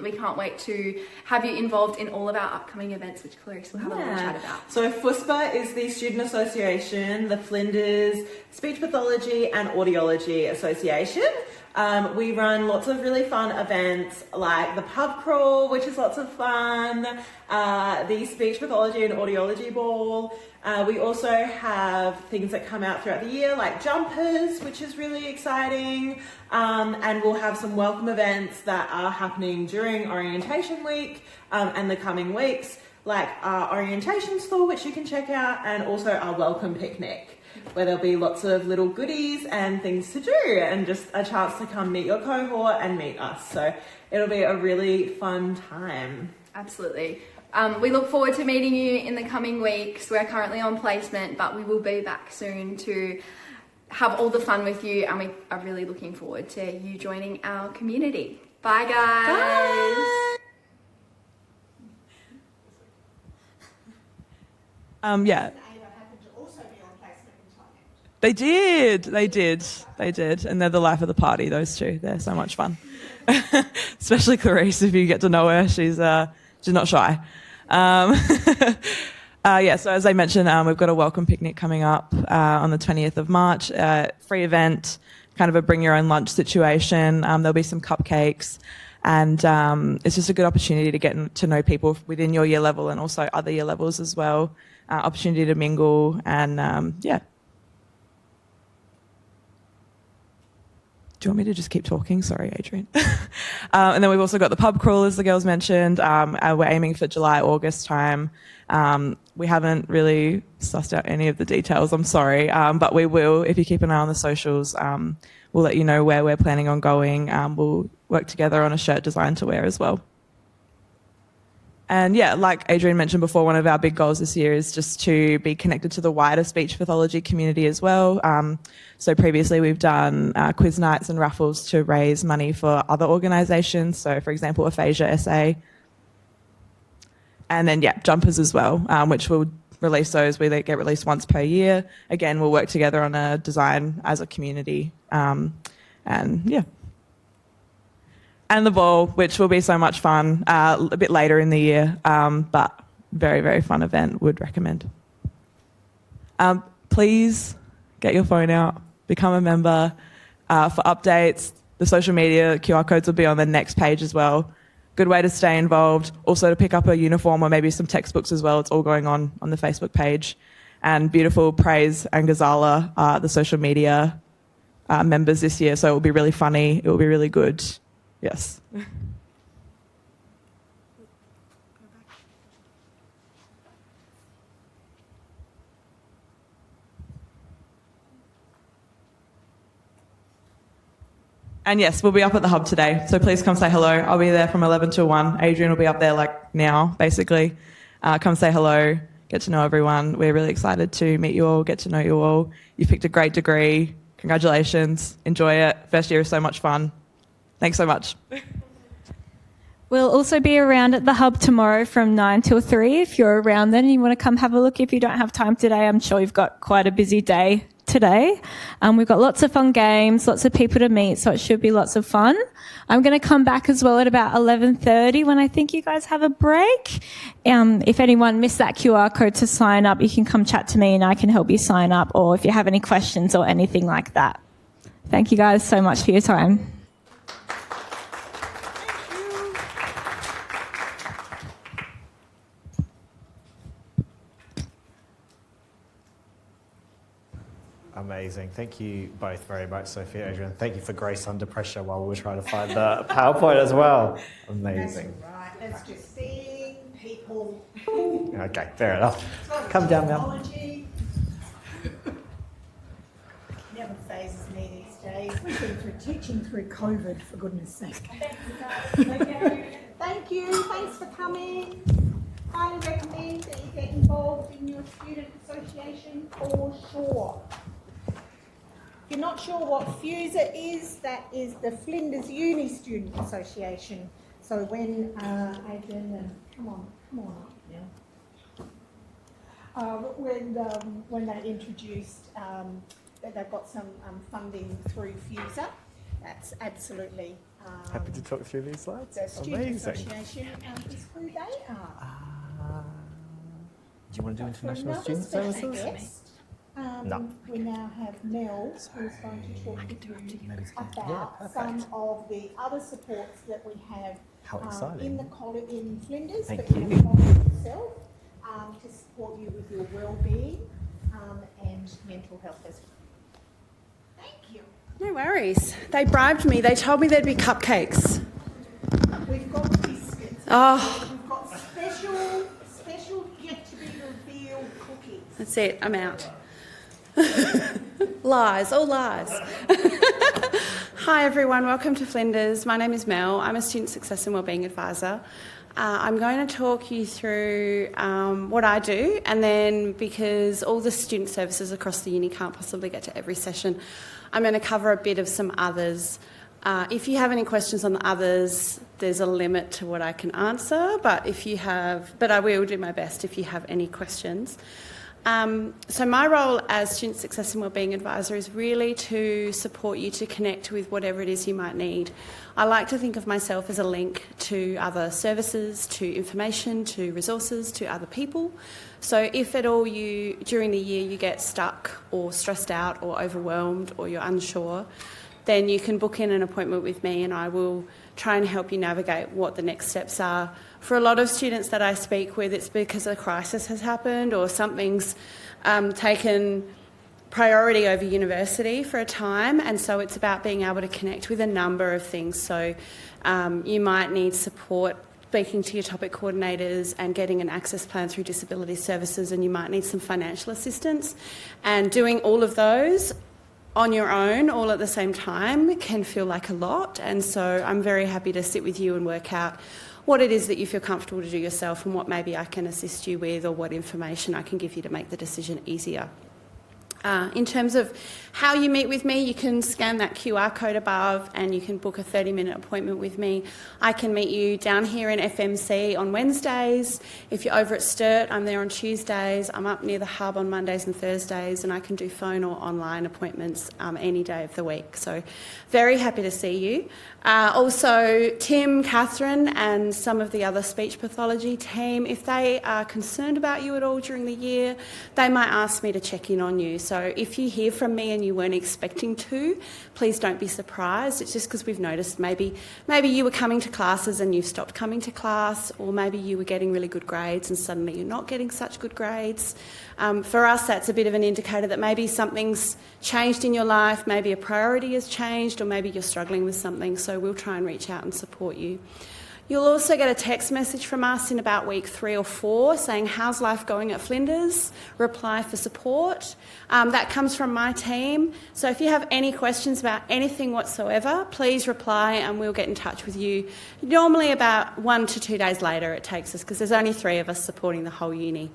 we can't wait to have you involved in all of our upcoming events, which Clarice will have a little chat about. So FUSPA is the Student Association, the Flinders Speech Pathology and Audiology Association. We run lots of really fun events like the pub crawl, which is lots of fun, the speech pathology and audiology ball. We also have things that come out throughout the year like jumpers, which is really exciting. And we'll have some welcome events that are happening during orientation week and the coming weeks, like our orientation store, which you can check out, and also our welcome picnic, where there'll be lots of little goodies and things to do and just a chance to come meet your cohort and meet us. So it'll be a really fun time. Absolutely. We look forward to meeting you in the coming weeks. We're currently on placement, but we will be back soon to have all the fun with you, and we are really looking forward to you joining our community. Bye guys. Bye. Yeah. They did. And they're the life of the party, those two. They're so much fun. Especially Clarice, if you get to know her, she's not shy. So as I mentioned, we've got a welcome picnic coming up on the 20th of March. Free event, kind of a bring your own lunch situation. There'll be some cupcakes. And it's just a good opportunity to get to know people within your year level and also other year levels as well. Opportunity to mingle and, yeah. Do you want me to just keep talking? Sorry, Adrian. And then we've also got the pub crawl, as the girls mentioned. We're aiming for July, August time. We haven't really sussed out any of the details, I'm sorry. But we will, if you keep an eye on the socials, we'll let you know where we're planning on going. We'll work together on a shirt design to wear as well. And yeah, like Adrian mentioned before, one of our big goals this year is just to be connected to the wider speech pathology community as well. So previously we've done quiz nights and raffles to raise money for other organisations. So for example, Aphasia SA. And then, yeah, jumpers as well, which we'll release those. They get released once per year. Again, we'll work together on a design as a community. And yeah. And the ball, which will be so much fun a bit later in the year, but very, very fun event, would recommend. Please get your phone out, become a member. For updates, the social media QR codes will be on the next page as well. Good way to stay involved. Also to pick up a uniform or maybe some textbooks as well. It's all going on the Facebook page. And beautiful Praise and Ghazala are the social media members this year, so it will be really funny. It will be really good. Yes. And yes, we'll be up at the hub today, so please come say hello. I'll be there from 11 to 1. Adrian will be up there like now, basically. Come say hello, get to know everyone. We're really excited to meet you all, get to know you all. You've picked a great degree. Congratulations. Enjoy it. First year is so much fun. Thanks so much. We'll also be around at the hub tomorrow from 9 till 3. If you're around then and you want to come have a look. If you don't have time today, I'm sure you've got quite a busy day today. We've got lots of fun games, lots of people to meet, so it should be lots of fun. I'm going to come back as well at about 11:30 when I think you guys have a break. If anyone missed that QR code to sign up, you can come chat to me and I can help you sign up, or if you have any questions or anything like that. Thank you guys so much for your time. Amazing. Thank you both very much, Sophia and Adrian. Thank you for grace under pressure while we were trying to find the PowerPoint as well. Amazing. That's right. That's just seeing people. Okay, fair enough. Come down, Mel. Never phases me these days. We've been through teaching through COVID, for goodness sake. Thank you. Thanks for coming. Highly recommend that you get involved in your student association for sure. If you're not sure what FUSA is, that is the Flinders Uni Student Association. So when Adrian, come on up now. When they introduced that they've got some funding through FUSA, that's absolutely happy to talk through these slides. The Student Amazing. Association is who they are. Do you want to do international For student another special services? guest, No. we now have Mel, who's going to talk to you about perfect. some of the other supports that we have How exciting. in the college in Flinders, Thank but in the you. college itself, to support you with your well-being and mental health as well. Thank you. No worries. They bribed me. They told me there'd be cupcakes. We've got biscuits. Oh. We've got special yet to be revealed cookies. That's it. I'm out. Lies. All lies. Hi, everyone. Welcome to Flinders. My name is Mel. I'm a Student Success and Wellbeing Advisor. I'm going to talk you through what I do, and then because all the student services across the uni can't possibly get to every session, I'm going to cover a bit of some others. If you have any questions on the others, there's a limit to what I can answer, but I will do my best if you have any questions. So my role as Student Success and Wellbeing Advisor is really to support you to connect with whatever it is you might need. I like to think of myself as a link to other services, to information, to resources, to other people. So if at all during the year you get stuck or stressed out or overwhelmed or you're unsure, then you can book in an appointment with me and I will try and help you navigate what the next steps are. For a lot of students that I speak with, it's because a crisis has happened or something's taken priority over university for a time, and so it's about being able to connect with a number of things. So you might need support speaking to your topic coordinators and getting an access plan through disability services, and you might need some financial assistance. And doing all of those on your own all at the same time can feel like a lot, and so I'm very happy to sit with you and work out what it is that you feel comfortable to do yourself and what maybe I can assist you with or what information I can give you to make the decision easier. In terms of how you meet with me, you can scan that QR code above and you can book a 30-minute appointment with me. I can meet you down here in FMC on Wednesdays. If you're over at Sturt, I'm there on Tuesdays. I'm up near the hub on Mondays and Thursdays, and I can do phone or online appointments any day of the week. So very happy to see you. Also, Tim, Catherine and some of the other speech pathology team, if they are concerned about you at all during the year, they might ask me to check in on you. So if you hear from me and you weren't expecting to, please don't be surprised. It's just because we've noticed maybe you were coming to classes and you've stopped coming to class, or maybe you were getting really good grades and suddenly you're not getting such good grades. For us, that's a bit of an indicator that maybe something's changed in your life, maybe a priority has changed, or maybe you're struggling with something, so we'll try and reach out and support you. You'll also get a text message from us in about week 3 or 4 saying, how's life going at Flinders? Reply for support. That comes from my team. So if you have any questions about anything whatsoever, please reply and we'll get in touch with you. Normally about 1 to 2 days later it takes us, because there's only 3 of us supporting the whole uni.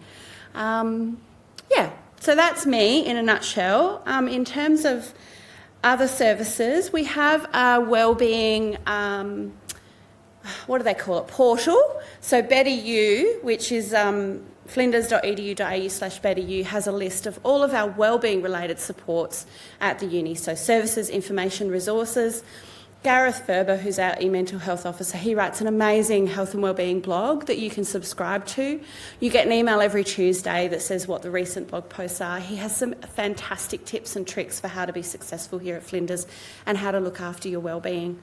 So that's me in a nutshell. In terms of other services, we have a wellbeing, what do they call it, portal. So Better You, which is flinders.edu.au/betterinU has a list of all of our wellbeing related supports at the uni. So services, information, resources. Gareth Ferber, who's our e-mental health officer, he writes an amazing health and wellbeing blog that you can subscribe to. You get an email every Tuesday that says what the recent blog posts are. He has some fantastic tips and tricks for how to be successful here at Flinders and how to look after your wellbeing.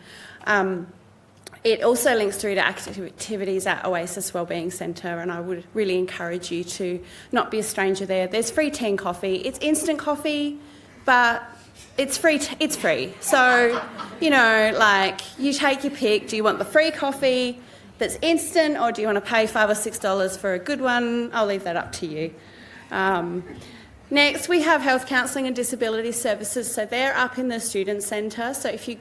It also links through to activities at Oasis Wellbeing Centre, and I would really encourage you to not be a stranger there. There's free tea and coffee. It's instant coffee, but it's free. It's free. So, you know, like, you take your pick. Do you want the free coffee that's instant, or do you want to pay $5 or $6 for a good one? I'll leave that up to you. Next, we have health counselling and disability services. So they're up in the student centre. So if you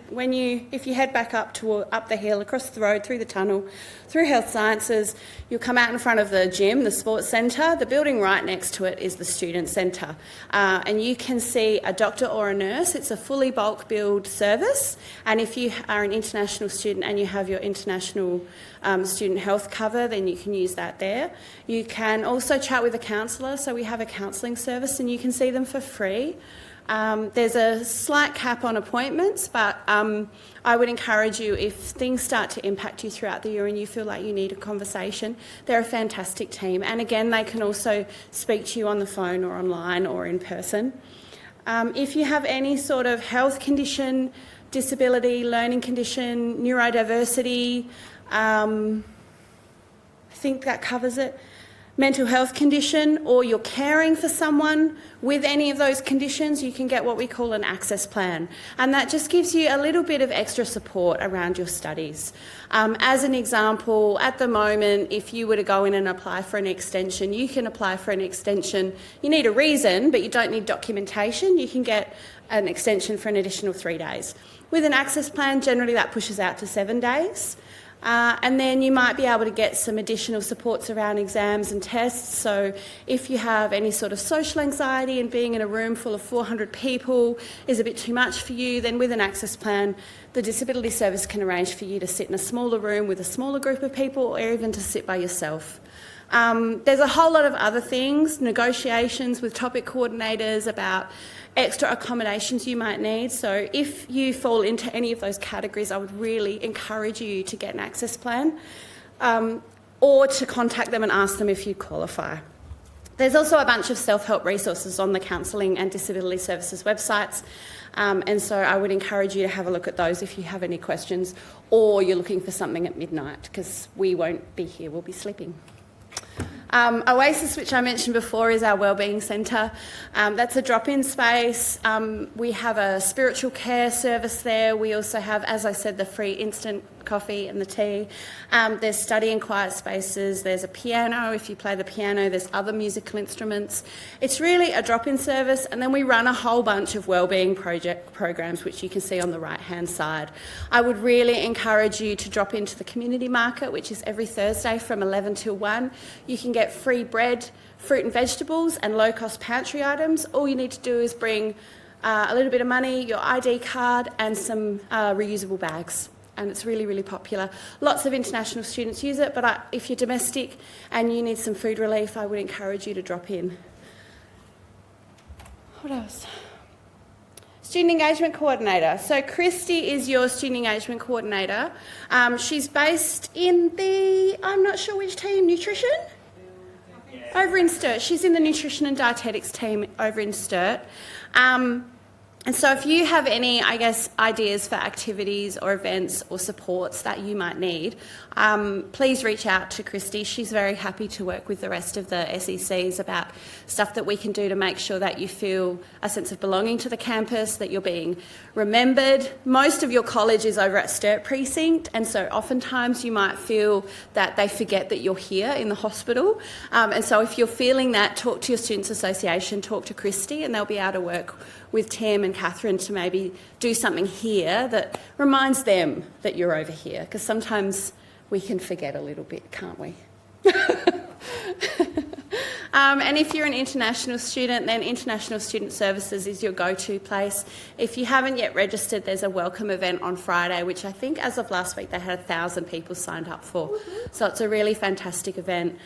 head back up the hill, across the road, through the tunnel, through health sciences, you'll come out in front of the gym, the sports centre. The building right next to it is the student centre, and you can see a doctor or a nurse. It's a fully bulk billed service, and if you are an international student and you have your international student health cover, then you can use that there. You can also chat with a counsellor. So we have a counselling service, and you can see them for free. There's a slight cap on appointments, but I would encourage you, if things start to impact you throughout the year and you feel like you need a conversation, they're a fantastic team. And again, they can also speak to you on the phone or online or in person. If you have any sort of health condition, disability, learning condition, neurodiversity, I think that covers it. Mental health condition, or you're caring for someone with any of those conditions, you can get what we call an access plan. And that just gives you a little bit of extra support around your studies. As an example, at the moment, if you were to go in and apply for an extension, you can apply for an extension. You need a reason, but you don't need documentation. You can get an extension for an additional 3 days. With an access plan, generally that pushes out to 7 days. And then you might be able to get some additional supports around exams and tests. So if you have any sort of social anxiety and being in a room full of 400 people is a bit too much for you, then with an access plan, the disability service can arrange for you to sit in a smaller room with a smaller group of people, or even to sit by yourself. There's a whole lot of other things, negotiations with topic coordinators about extra accommodations you might need. So if you fall into any of those categories, I would really encourage you to get an access plan, or to contact them and ask them if you qualify. There's also a bunch of self-help resources on the Counselling and Disability Services websites, and so I would encourage you to have a look at those if you have any questions, or you're looking for something at midnight, because we won't be here, we'll be sleeping. Oasis, which I mentioned before, is our wellbeing centre. That's a drop-in space. We have a spiritual care service there. We also have, as I said, the free instant coffee and the tea. There's study and quiet spaces. There's a piano if you play the piano. There's other musical instruments. It's really a drop-in service, and then we run a whole bunch of wellbeing programs, which you can see on the right-hand side. I would really encourage you to drop into the community market, which is every Thursday from 11 till 1. You can get free bread, fruit and vegetables, and low-cost pantry items. All you need to do is bring a little bit of money, your ID card, and some reusable bags. And it's really, really popular. Lots of international students use it, but if you're domestic and you need some food relief, I would encourage you to drop in. What else? Student Engagement Coordinator. So Christy is your Student Engagement Coordinator. She's based in I'm not sure which team, nutrition? Over in Sturt. She's in the nutrition and dietetics team over in Sturt. And so if you have any, ideas for activities or events or supports that you might need, please reach out to Christy. She's very happy to work with the rest of the SECs about stuff that we can do to make sure that you feel a sense of belonging to the campus, that you're being remembered. Most of your college is over at Sturt Precinct, and so oftentimes you might feel that they forget that you're here in the hospital. And so if you're feeling that, talk to your Students Association, talk to Christy, and they'll be able to work with Tim and Catherine to maybe do something here that reminds them that you're over here, because sometimes we can forget a little bit, can't we? And if you're an international student, then International Student Services is your go-to place. If you haven't yet registered, there's a welcome event on Friday, which I think as of last week they had 1,000 people signed up for. So it's a really fantastic event.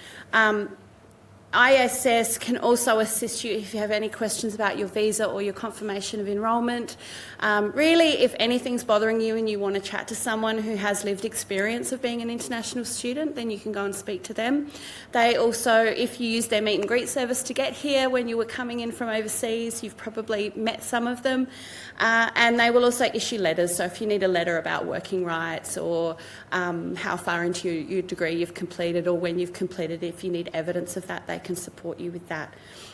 ISS can also assist you if you have any questions about your visa or your confirmation of enrolment. Really, if anything's bothering you and you want to chat to someone who has lived experience of being an international student, then you can go and speak to them. They also, if you use their meet and greet service to get here when you were coming in from overseas, you've probably met some of them. And they will also issue letters. So if you need a letter about working rights or how far into your degree you've completed or when you've completed it, if you need evidence of that, they can support you with that.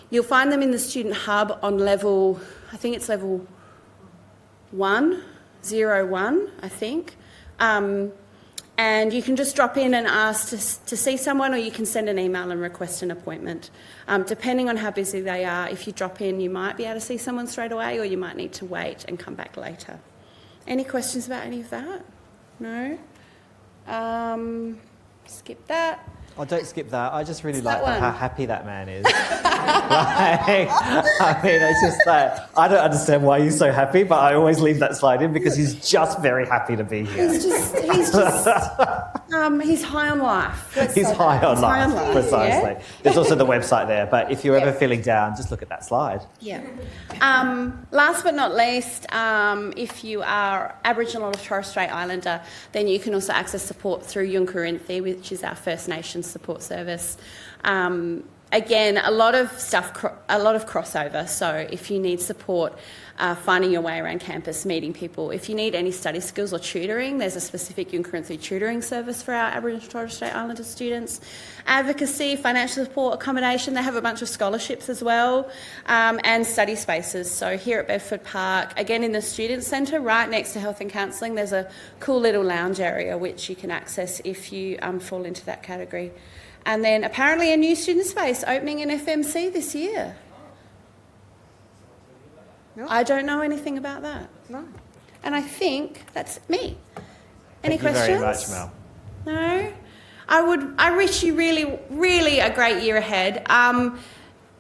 You'll find them in the student hub on level, I think it's level 101, I think. And you can just drop in and ask to see someone, or you can send an email and request an appointment. Depending on how busy they are, if you drop in, you might be able to see someone straight away, or you might need to wait and come back later. Any questions about any of that? No? Skip that. Oh, don't skip that. I just really It's like that how one. happy that man is. I mean, it's just like, I don't understand why he's so happy, but I always leave that slide in because he's just very happy to be here. He's high on life. He's high on life, precisely. Yeah? There's also the website there, but if you're ever feeling down, just look at that slide. Yeah. Last but not least, if you are Aboriginal or Torres Strait Islander, then you can also access support through Yunkurinthi, which is our First Nations support service. Again, a lot of crossover. So if you need support finding your way around campus, meeting people, if you need any study skills or tutoring, there's a specific Yunkurinthi tutoring service for our Aboriginal and Torres Strait Islander students. Advocacy, financial support, accommodation, they have a bunch of scholarships as well, and study spaces. So here at Bedford Park, again in the Student Centre, right next to Health and Counselling, there's a cool little lounge area which you can access if you fall into that category. And then apparently a new student space opening in FMC this year. No. I don't know anything about that. No. And I think that's me. Any Thank questions? you very much, Mel. No? I wish you really, really a great year ahead.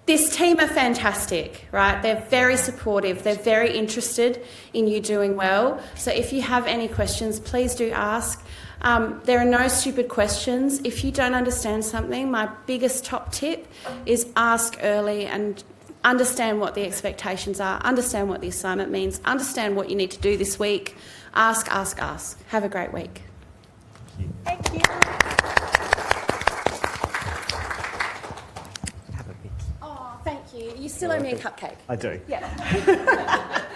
This team are fantastic, right? They're very supportive. They're very interested in you doing well. So if you have any questions, please do ask. There are no stupid questions. If you don't understand something, my biggest top tip is ask early and understand what the expectations are, understand what the assignment means, understand what you need to do this week. Ask, ask, ask. Have a great week. Thank you. Oh, thank you. You still owe me a cupcake. I do. Yeah.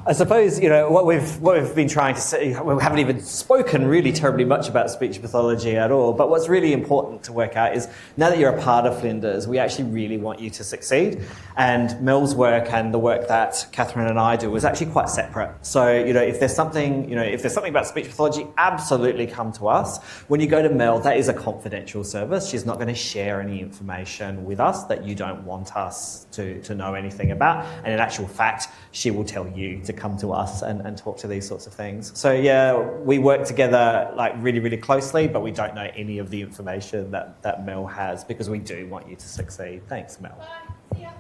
I suppose, what we've been trying to say, we haven't even spoken really terribly much about speech pathology at all, but what's really important to work out is now that you're a part of Flinders, we actually really want you to succeed. And Mel's work and the work that Catherine and I do is actually quite separate. So, if there's something about speech pathology, absolutely come to us. When you go to Mel, that is a confidential service. She's not going to share any information with us that you don't want us to know anything about. And in actual fact, she will tell you to come to us and talk to these sorts of things. So yeah, we work together like really, really closely, but we don't know any of the information that Mel has because we do want you to succeed. Thanks, Mel. Bye. See ya.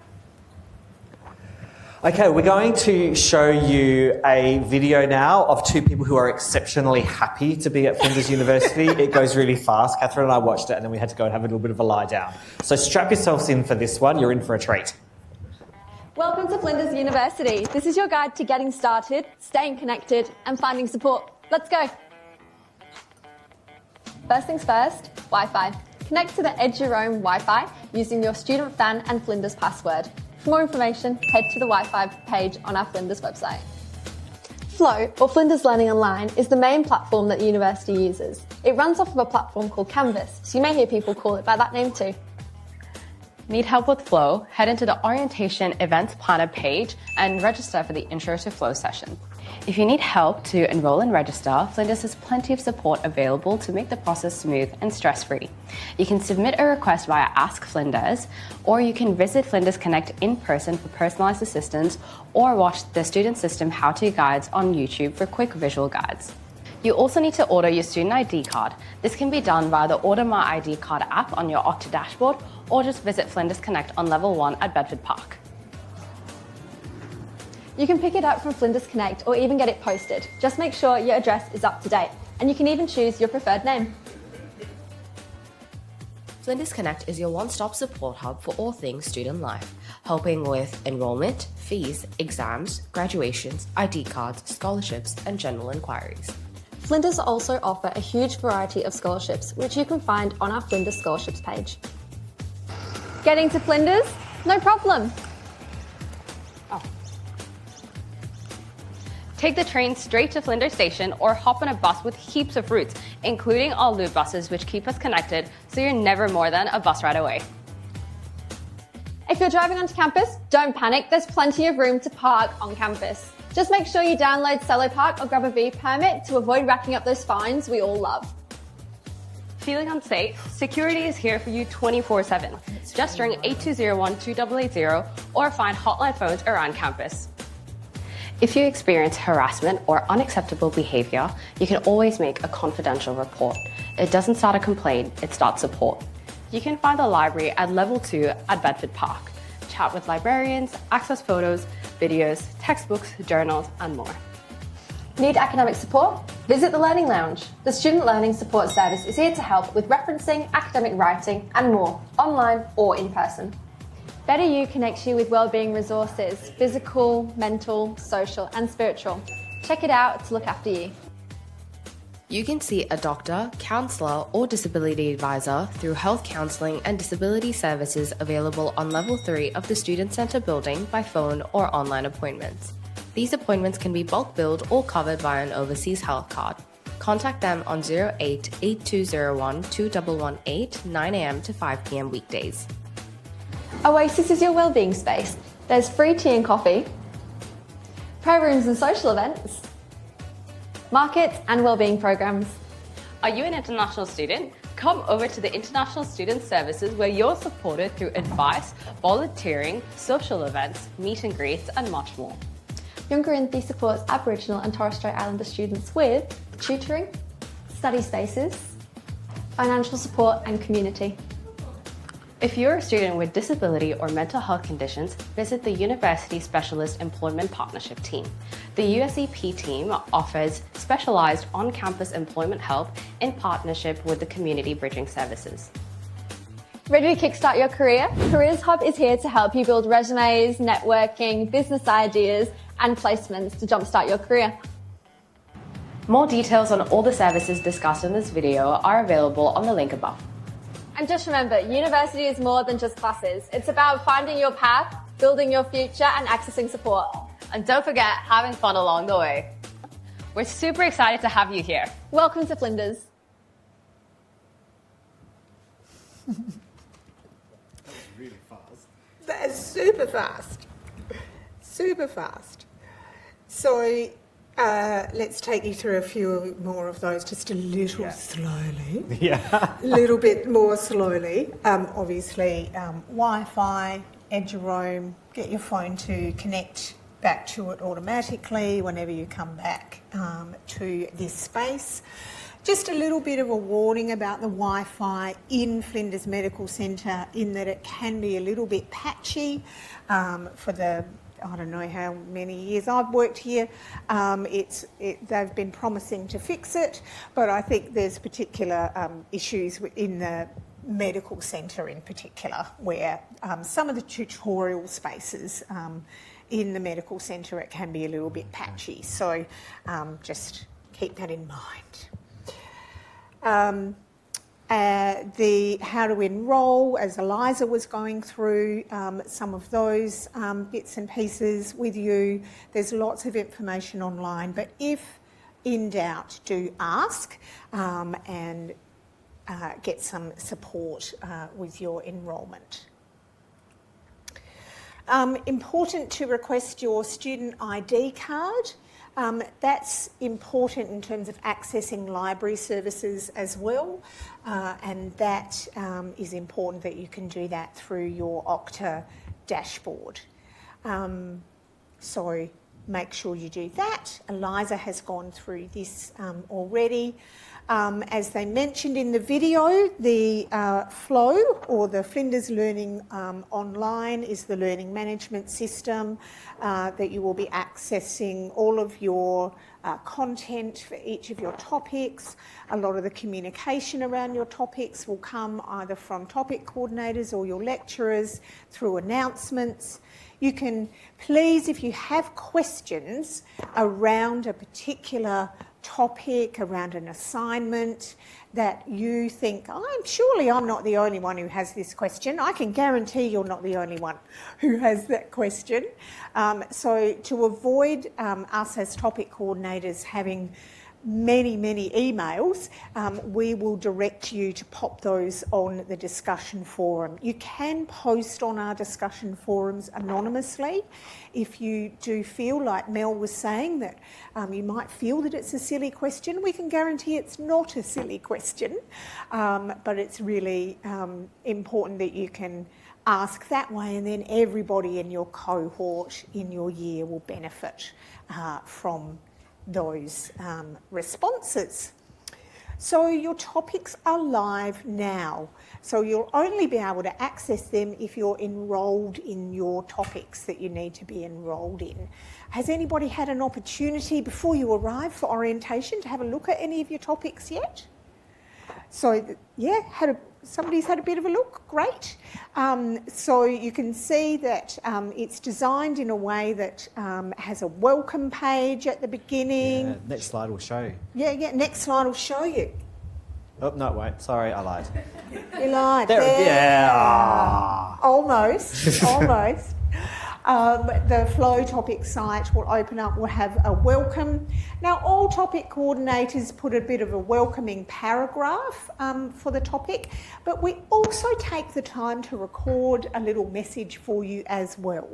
Okay, we're going to show you a video now of two people who are exceptionally happy to be at Flinders University. It goes really fast. Catherine and I watched it and then we had to go and have a little bit of a lie down. So strap yourselves in for this one. You're in for a treat. Welcome to Flinders University. This is your guide to getting started, staying connected and finding support. Let's go. First things first, Wi-Fi. Connect to the Edge Your Own Wi-Fi using your student fan and Flinders password. For more information, head to the Wi-Fi page on our Flinders website. Flow, or Flinders Learning Online, is the main platform that the university uses. It runs off of a platform called Canvas, so you may hear people call it by that name too. Need help with Flow? Head into the Orientation Events Planner page and register for the Intro to Flow session. If you need help to enroll and register, Flinders has plenty of support available to make the process smooth and stress-free. You can submit a request via Ask Flinders, or you can visit Flinders Connect in person for personalised assistance, or watch the Student System how-to guides on YouTube for quick visual guides. You also need to order your student ID card. This can be done via the Order My ID Card app on your Okta dashboard, or just visit Flinders Connect on Level 1 at Bedford Park. You can pick it up from Flinders Connect or even get it posted. Just make sure your address is up to date, and you can even choose your preferred name. Flinders Connect is your one-stop support hub for all things student life, helping with enrollment, fees, exams, graduations, ID cards, scholarships, and general inquiries. Flinders also offer a huge variety of scholarships, which you can find on our Flinders scholarships page. Getting to Flinders? No problem. Take the train straight to Flinders Station or hop on a bus with heaps of routes, including all loop buses which keep us connected so you're never more than a bus ride away. If you're driving onto campus, don't panic, there's plenty of room to park on campus. Just make sure you download Cello Park or grab a V permit to avoid racking up those fines we all love. Feeling unsafe? Security is here for you 24/7. Just ring 8201-2880 or find hotline phones around campus. If you experience harassment or unacceptable behaviour, you can always make a confidential report. It doesn't start a complaint, it starts support. You can find the library at Level 2 at Bedford Park. Chat with librarians, access photos, videos, textbooks, journals, and more. Need academic support? Visit the Learning Lounge. The Student Learning Support Service is here to help with referencing, academic writing, and more, online or in person. Better You connects you with wellbeing resources, physical, mental, social, and spiritual. Check it out to look after you. You can see a doctor, counsellor, or disability advisor through health counselling and disability services available on Level 3 of the Student Centre building by phone or online appointments. These appointments can be bulk billed or covered via an overseas health card. Contact them on 08 8201 2118 9 a.m. to 5 p.m. weekdays. Oasis is your wellbeing space. There's free tea and coffee, prayer rooms and social events, markets and wellbeing programs. Are you an international student? Come over to the International Student Services where you're supported through advice, volunteering, social events, meet and greets, and much more. Young Corinthi supports Aboriginal and Torres Strait Islander students with tutoring, study spaces, financial support and community. If you're a student with disability or mental health conditions, visit the University Specialist Employment Partnership Team. The USEP team offers specialised on-campus employment help in partnership with the Community Bridging Services. Ready to kickstart your career? Careers Hub is here to help you build resumes, networking, business ideas, and placements to jumpstart your career. More details on all the services discussed in this video are available on the link above. And just remember, university is more than just classes. It's about finding your path, building your future, and accessing support. And don't forget, having fun along the way. We're super excited to have you here. Welcome to Flinders. Really fast. That is super fast. Super fast. So let's take you through a few more of those, just a little slowly. Yeah. A little bit more slowly. Obviously, Wi-Fi, Edgerome, get your phone to connect back to it automatically whenever you come back to this space. Just a little bit of a warning about the Wi-Fi in Flinders Medical Centre, in that it can be a little bit patchy for the, I don't know how many years I've worked here. They've been promising to fix it, but I think there's particular issues in the medical centre in particular, where some of the tutorial spaces in the medical centre, it can be a little bit patchy. So just keep that in mind. The how to enrol, as Eliza was going through some of those bits and pieces with you. There's lots of information online, but if in doubt, do ask and get some support with your enrolment. Important to request your student ID card. That's important in terms of accessing library services as well, and that is important that you can do that through your Okta dashboard. So make sure you do that. Eliza has gone through this already. As they mentioned in the video, the Flow, or the Flinders Learning Online, is the learning management system that you will be accessing all of your content for each of your topics. A lot of the communication around your topics will come either from topic coordinators or your lecturers through announcements. You can, please, if you have questions around a particular topic, around an assignment that you think, surely I'm not the only one who has this question. I can guarantee you're not the only one who has that question. So to avoid us as topic coordinators having many emails, we will direct you to pop those on the discussion forum. You can post on our discussion forums anonymously if you do feel, like Mel was saying, that you might feel that it's a silly question. We can guarantee it's not a silly question, but it's really important that you can ask that way, and then everybody in your cohort in your year will benefit from those responses. So your topics are live now. So you'll only be able to access them if you're enrolled in your topics that you need to be enrolled in. Has anybody had an opportunity before you arrive for orientation to have a look at any of your topics yet? So yeah, somebody's had a bit of a look, great. So you can see that it's designed in a way that has a welcome page at the beginning. Yeah, next slide will show you. Yeah, next slide will show you. Oh, no, wait, sorry, I lied. You lied. There. Yeah. Almost. The Flow topic site will open up, will have a welcome. Now, all topic coordinators put a bit of a welcoming paragraph for the topic, but we also take the time to record a little message for you as well.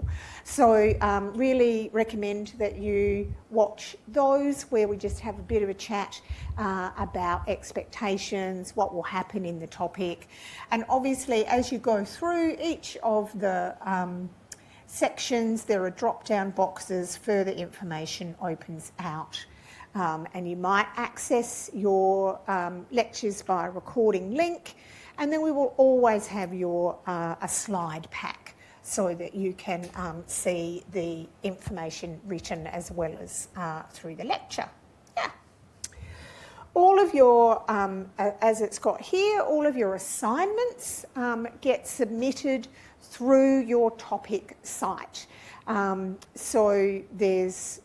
So really recommend that you watch those where we just have a bit of a chat about expectations, what will happen in the topic. And obviously, as you go through each of the sections, there are drop-down boxes, further information opens out. And you might access your lectures by a recording link, and then we will always have your a slide pack so that you can see the information written as well as through the lecture. Yeah. All of your, as it's got here, all of your assignments get submitted through your topic site. So there's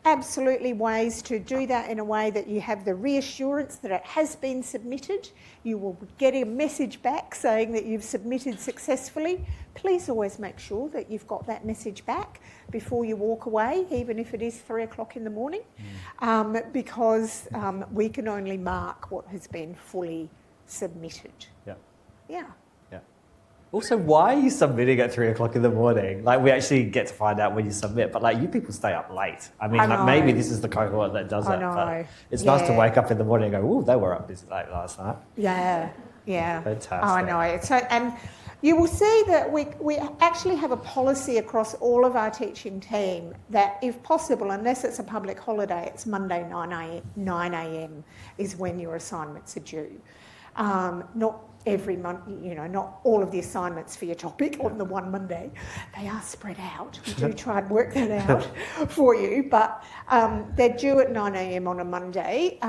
absolutely ways to do that in a way that you have the reassurance that it has been submitted. You will get a message back saying that you've submitted successfully. Please always make sure that you've got that message back before you walk away, even if it is 3 o'clock in the morning, because we can only mark what has been fully submitted. Yeah. Yeah. Also, why are you submitting at 3 o'clock in the morning? Like, we actually get to find out when you submit, but like, you people stay up late. I mean, like, maybe this is the cohort that does it, but it's nice to wake up in the morning and go, "Ooh, they were up this late last night." Yeah. Fantastic. Oh, I know. So, and you will see that we actually have a policy across all of our teaching team that, if possible, unless it's a public holiday, it's Monday 9 a.m. is when your assignments are due. Not every month, not all of the assignments for your topic on the one Monday. They are spread out. We do try and work that out for you, but they're due at 9 a.m. on a Monday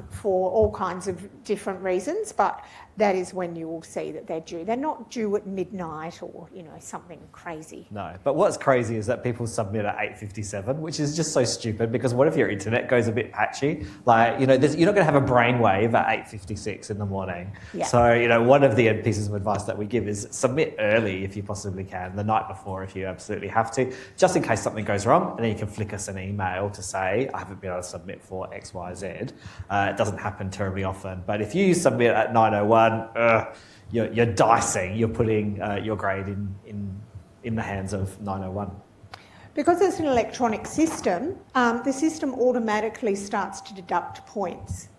for all kinds of different reasons, but that is when you will see that they're due. They're not due at midnight or, something crazy. No, but what's crazy is that people submit at 8:57, which is just so stupid, because what if your internet goes a bit patchy? Like, you're not going to have a brainwave at 8:56 in the morning. Yeah. So, one of the pieces of advice that we give is submit early if you possibly can, the night before if you absolutely have to, just in case something goes wrong, and then you can flick us an email to say, I haven't been able to submit for X, Y, Z. It doesn't happen terribly often, but if you submit at 9:01, you're dicing, you're putting your grade in the hands of 9:01. Because it's an electronic system, the system automatically starts to deduct points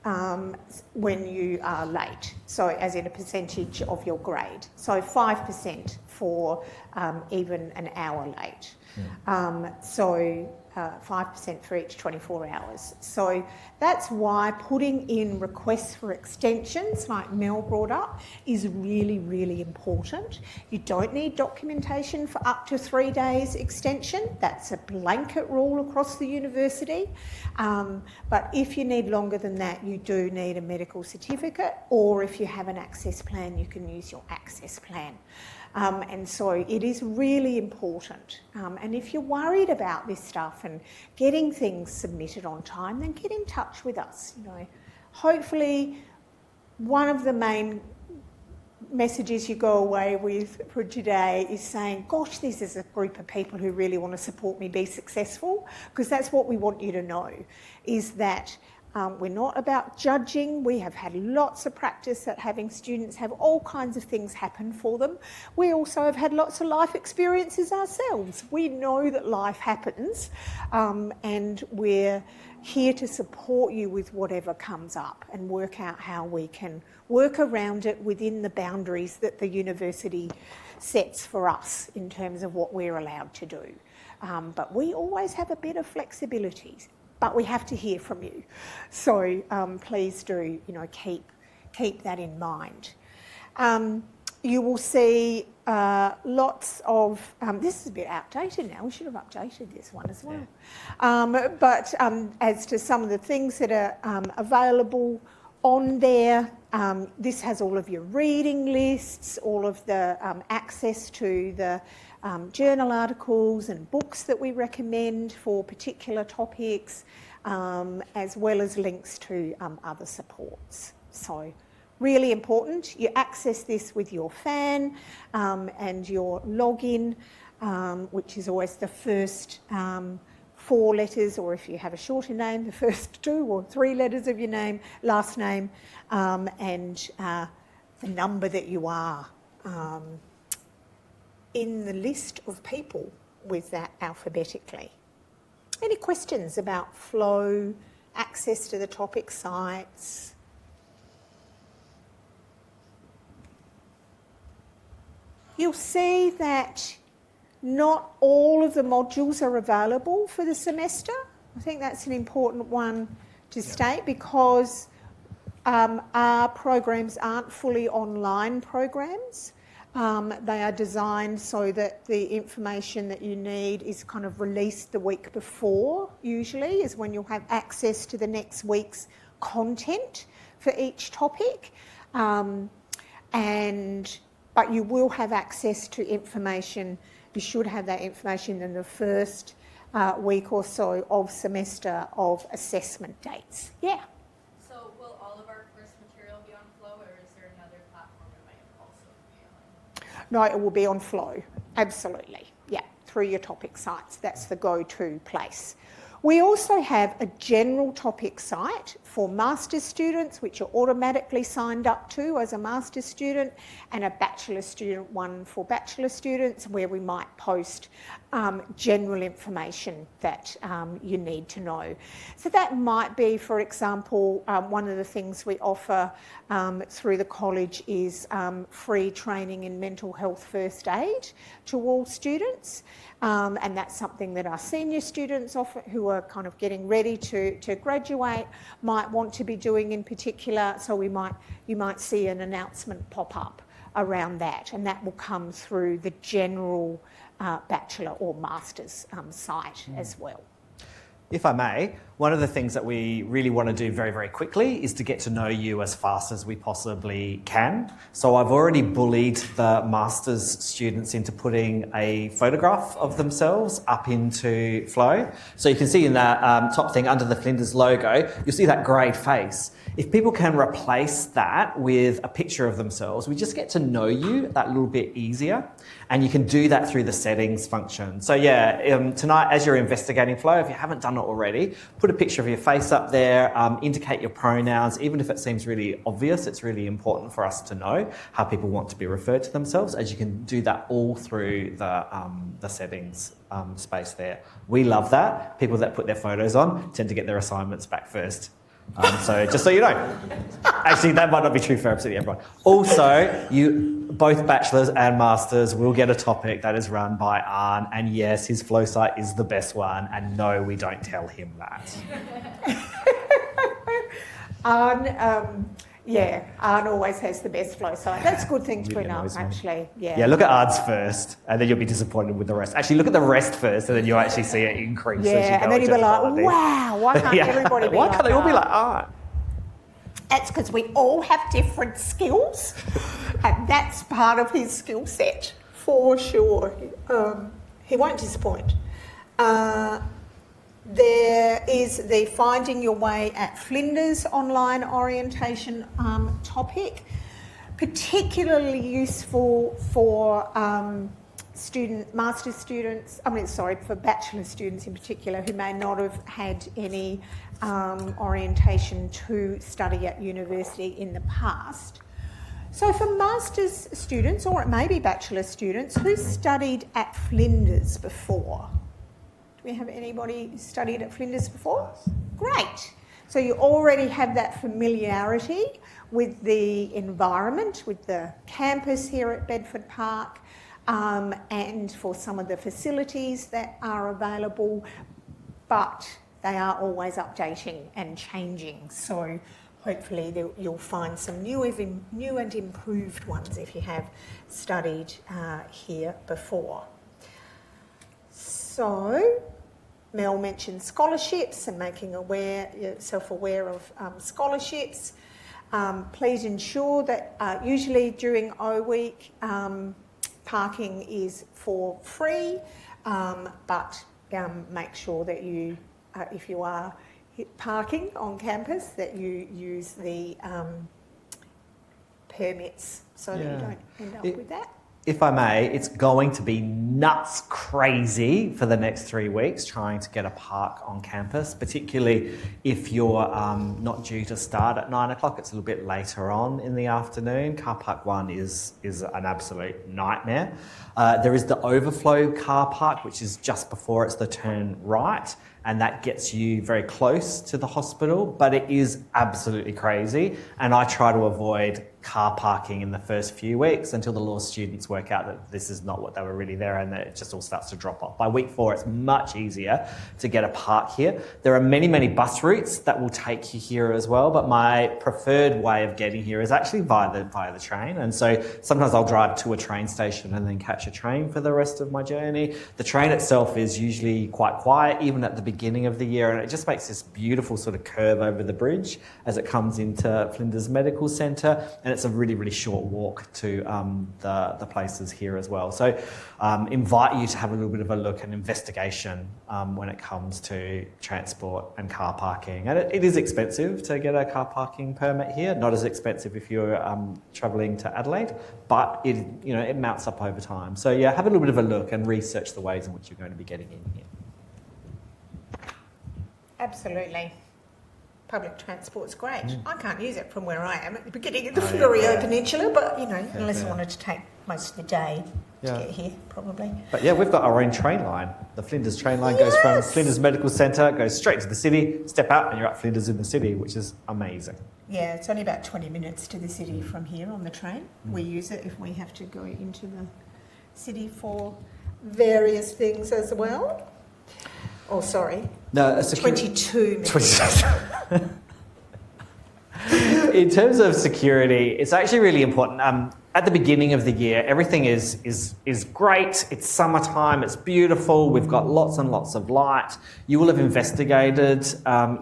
when you are late, so as in a percentage of your grade. So 5% for even an hour late. So 5% for each 24 hours. So that's why putting in requests for extensions, like Mel brought up, is really, really important. You don't need documentation for up to 3 days extension. That's a blanket rule across the university. But if you need longer than that, you do need a medical certificate, or if you have an access plan, you can use your access plan. And so it is really important. And if you're worried about this stuff and getting things submitted on time, then get in touch with us. You know, hopefully one of the main messages you go away with for today is saying, gosh, this is a group of people who really want to support me be successful, because that's what we want you to know, is that we're not about judging. We have had lots of practice at having students have all kinds of things happen for them. We also have had lots of life experiences ourselves. We know that life happens, and we're here to support you with whatever comes up and work out how we can work around it within the boundaries that the university sets for us in terms of what we're allowed to do. But we always have a bit of flexibility. But we have to hear from you. So please do, keep that in mind. You will see lots of, this is a bit outdated now, we should have updated this one as well. But as to some of the things that are available on there, this has all of your reading lists, all of the access to the journal articles and books that we recommend for particular topics, as well as links to other supports. So really important. You access this with your FAN and your login, which is always the first 4 letters, or if you have a shorter name, the first 2 or 3 letters of your name, last name, and the number that you are in the list of people with that alphabetically. Any questions about flow, access to the topic sites? You'll see that not all of the modules are available for the semester. I think that's an important one to state, because our programs aren't fully online programs. They are designed so that the information that you need is kind of released the week before, usually, is when you'll have access to the next week's content for each topic. But you will have access to information. You should have that information in the first week or so of semester of assessment dates. Yeah? So will all of our course material be on Flow, or is there another platform it might also be on? No, it will be on Flow, absolutely. Yeah, through your topic sites. That's the go-to place. We also have a general topic site for master's students, which are automatically signed up to as a master's student, and a bachelor student one for bachelor students, where we might post general information that you need to know. So that might be, for example, one of the things we offer through the college is free training in mental health first aid to all students. And that's something that our senior students offer, who are kind of getting ready to graduate, might want to be doing in particular. So you might see an announcement pop up around that, and that will come through the general bachelor or master's site as well. If I may, one of the things that we really want to do very, very quickly is to get to know you as fast as we possibly can. So I've already bullied the master's students into putting a photograph of themselves up into Flow. So you can see in that top thing under the Flinders logo, you'll see that greyed face. If people can replace that with a picture of themselves, we just get to know you that little bit easier. And you can do that through the settings function. So yeah, tonight as you're investigating Flow, if you haven't done it already, put a picture of your face up there, indicate your pronouns. Even if it seems really obvious, it's really important for us to know how people want to be referred to themselves, as you can do that all through the settings space there. We love that. People that put their photos on tend to get their assignments back first. So just so you know. Actually, that might not be true for absolutely everyone. Also, you both bachelors and masters will get a topic that is run by Arn, and yes, his flow site is the best one, and no, we don't tell him that. Arn always has the best flow site. That's a good thing to bring up, actually. Yeah, look at Arn's first, and then you'll be disappointed with the rest. Actually, look at the rest first, and then you'll actually see it increase as you go. And then you'll be like, quality. wow, why can't everybody be why like can't they all be Arn? like Arn? That's because we all have different skills, and that's part of his skill set, for sure. He won't disappoint. There is the Finding Your Way at Flinders online orientation topic, particularly useful for for bachelor students in particular who may not have had any orientation to study at university in the past. So for master's students, or it may be bachelor students, who studied at Flinders before? Do we have anybody who studied at Flinders before? Great. So you already have that familiarity with the environment, with the campus here at Bedford Park, and for some of the facilities that are available, but they are always updating and changing. So hopefully you'll find some new and improved ones if you have studied here before. So Mel mentioned scholarships and making yourself aware of scholarships. Please ensure that usually during O Week parking is for free, but make sure that you, if you are parking on campus, that you use the permits so that you don't end up with that. If I may, it's going to be nuts crazy for the next 3 weeks trying to get a park on campus, particularly if you're not due to start at 9 o'clock. It's a little bit later on in the afternoon. Car Park 1 is an absolute nightmare. There is the overflow car park, which is just before it's the turn right, and that gets you very close to the hospital, but it is absolutely crazy. And I try to avoid car parking in the first few weeks until the law students work out that this is not what they were really there, and that it just all starts to drop off. By week 4, it's much easier to get a park here. There are many, many bus routes that will take you here as well, but my preferred way of getting here is actually via the train. And so sometimes I'll drive to a train station and then catch a train for the rest of my journey. The train itself is usually quite quiet, even at the beginning of the year, and it just makes this beautiful sort of curve over the bridge as it comes into Flinders Medical Centre, and it's a really, really short walk to the places here as well. So invite you to have a little bit of a look and investigation when it comes to transport and car parking. And it is expensive to get a car parking permit here, not as expensive if you're travelling to Adelaide, but it mounts up over time. So yeah, have a little bit of a look and research the ways in which you're going to be getting in here. Absolutely. Public transport's great. I can't use it from where I am at the beginning of the Fleurieu Peninsula, but unless I wanted to take most of the day to get here, probably. But yeah, we've got our own train line. The Flinders train line goes from Flinders Medical Centre, goes straight to the city, step out and you're at Flinders in the city, which is amazing. Yeah, it's only about 20 minutes to the city from here on the train. We use it if we have to go into the city for various things as well. Oh, sorry. No, 22 minutes. In terms of security, it's actually really important. At the beginning of the year, everything is great. It's summertime. It's beautiful. We've got lots and lots of light. You will have investigated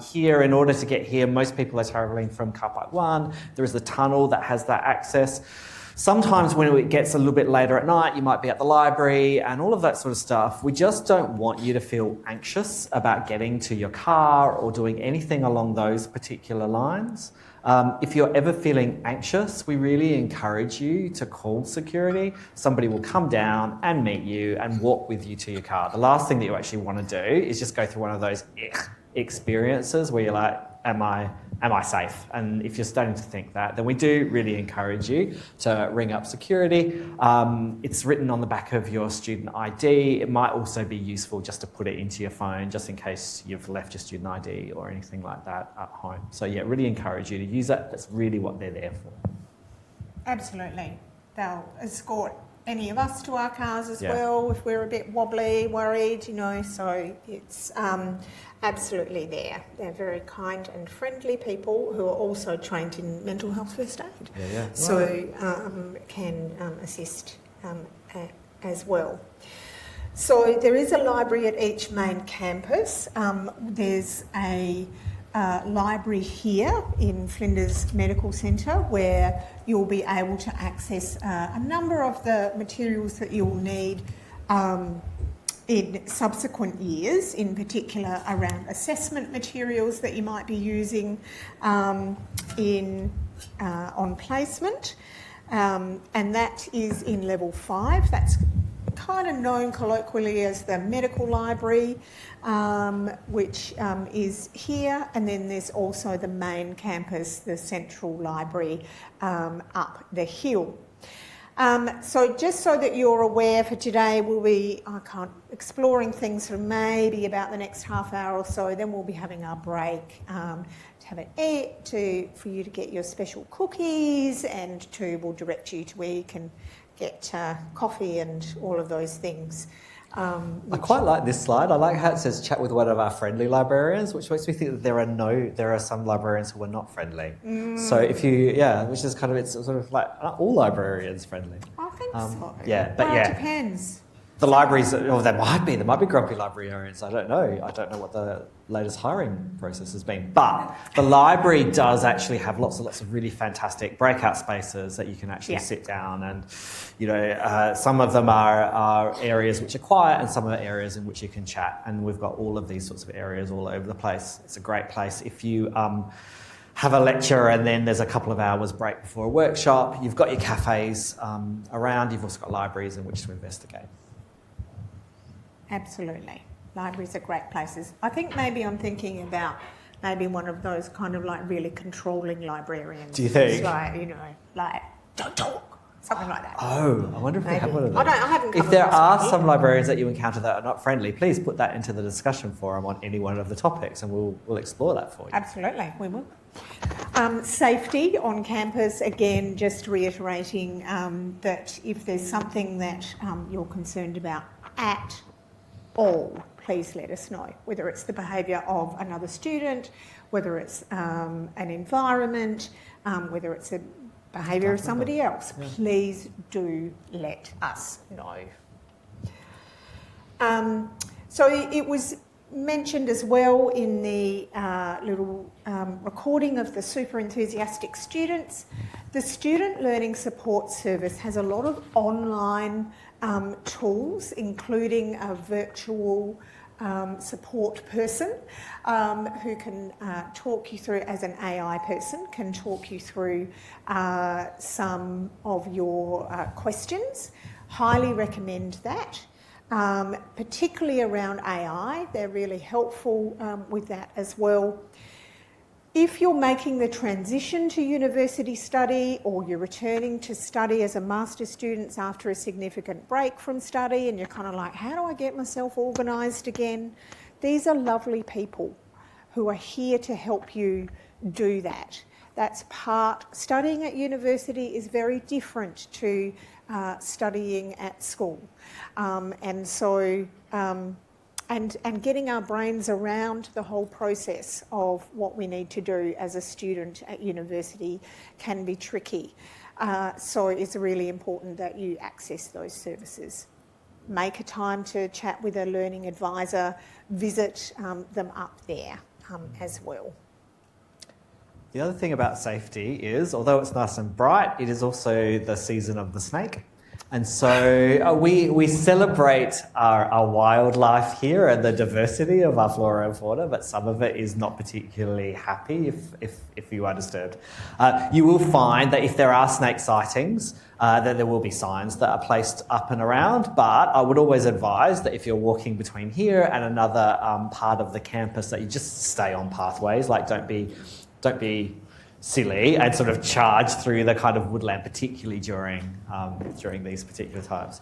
here. In order to get here, most people are travelling from Car Park 1. There is the tunnel that has that access. Sometimes when it gets a little bit later at night, you might be at the library and all of that sort of stuff. We just don't want you to feel anxious about getting to your car or doing anything along those particular lines. If you're ever feeling anxious, we really encourage you to call security. Somebody will come down and meet you and walk with you to your car. The last thing that you actually want to do is just go through one of those experiences where you're like, am I am I safe? And if you're starting to think that, then we do really encourage you to ring up security. It's written on the back of your student ID. It might also be useful just to put it into your phone, just in case you've left your student ID or anything like that at home. So yeah, really encourage you to use it. That's really what they're there for. Absolutely. They'll escort any of us to our cars as Yeah. well if we're a bit wobbly, worried, so it's absolutely there. They're very kind and friendly people who are also trained in mental health first aid. Yeah. So can assist as well. So there is a library at each main campus. There's a library here in Flinders Medical Centre where you'll be able to access a number of the materials that you'll need in subsequent years, in particular around assessment materials that you might be using on placement, and that is in level 5. That's kind of known colloquially as the medical library, which is here, and then there's also the main campus, the central library up the hill. So just so that you're aware, for today we'll be exploring things for maybe about the next half hour or so, then we'll be having our break to have an eat, for you to get your special cookies, and we'll direct you to where you can get coffee and all of those things. I quite like this slide. I like how it says chat with one of our friendly librarians, which makes me think that there are some librarians who are not friendly. So if which is kind of, it's sort of like, aren't all librarians friendly? I think so. Yeah, but well, yeah. It depends. The libraries, or there might be grumpy librarians. I don't know. I don't know what the latest hiring process has been. But the library does actually have lots and lots of really fantastic breakout spaces that you can actually sit down, and some of them are areas which are quiet, and some are areas in which you can chat. And we've got all of these sorts of areas all over the place. It's a great place if you have a lecture and then there's a couple of hours break before a workshop. You've got your cafes around. You've also got libraries in which to investigate. Absolutely. Libraries are great places. I think maybe I'm thinking about maybe one of those kind of like really controlling librarians. Do you think? It's like, don't talk, something like that. Oh, I wonder if we have one of those. I haven't come If there across are any. some librarians that you encounter that are not friendly, please put that into the discussion forum on any one of the topics, and we'll explore that for you. Absolutely, we will. Safety on campus, again, just reiterating that if there's something that you're concerned about at all, please let us know, whether it's the behaviour of another student, whether it's an environment, whether it's a behaviour of somebody else. Yeah. Please do let us know. So it was mentioned as well in the little recording of the super enthusiastic students. The Student Learning Support Service has a lot of online tools, including a virtual support person who can talk you through, as an AI person, can talk you through some of your questions. Highly recommend that. Particularly around AI, they're really helpful with that as well. If you're making the transition to university study, or you're returning to study as a master's student after a significant break from study, and you're kind of like, how do I get myself organised again? These are lovely people who are here to help you do that. Studying at university is very different to studying at school. And getting our brains around the whole process of what we need to do as a student at university can be tricky. So it's really important that you access those services. Make a time to chat with a learning advisor, visit them up there as well. The other thing about safety is, although it's nice and bright, it is also the season of the snake. And so we celebrate our wildlife here and the diversity of our flora and fauna, but some of it is not particularly happy if you are disturbed. You will find that if there are snake sightings, then there will be signs that are placed up and around, but I would always advise that if you're walking between here and another part of the campus, that you just stay on pathways, like don't be don't be silly and sort of charge through the kind of woodland, particularly during these particular times.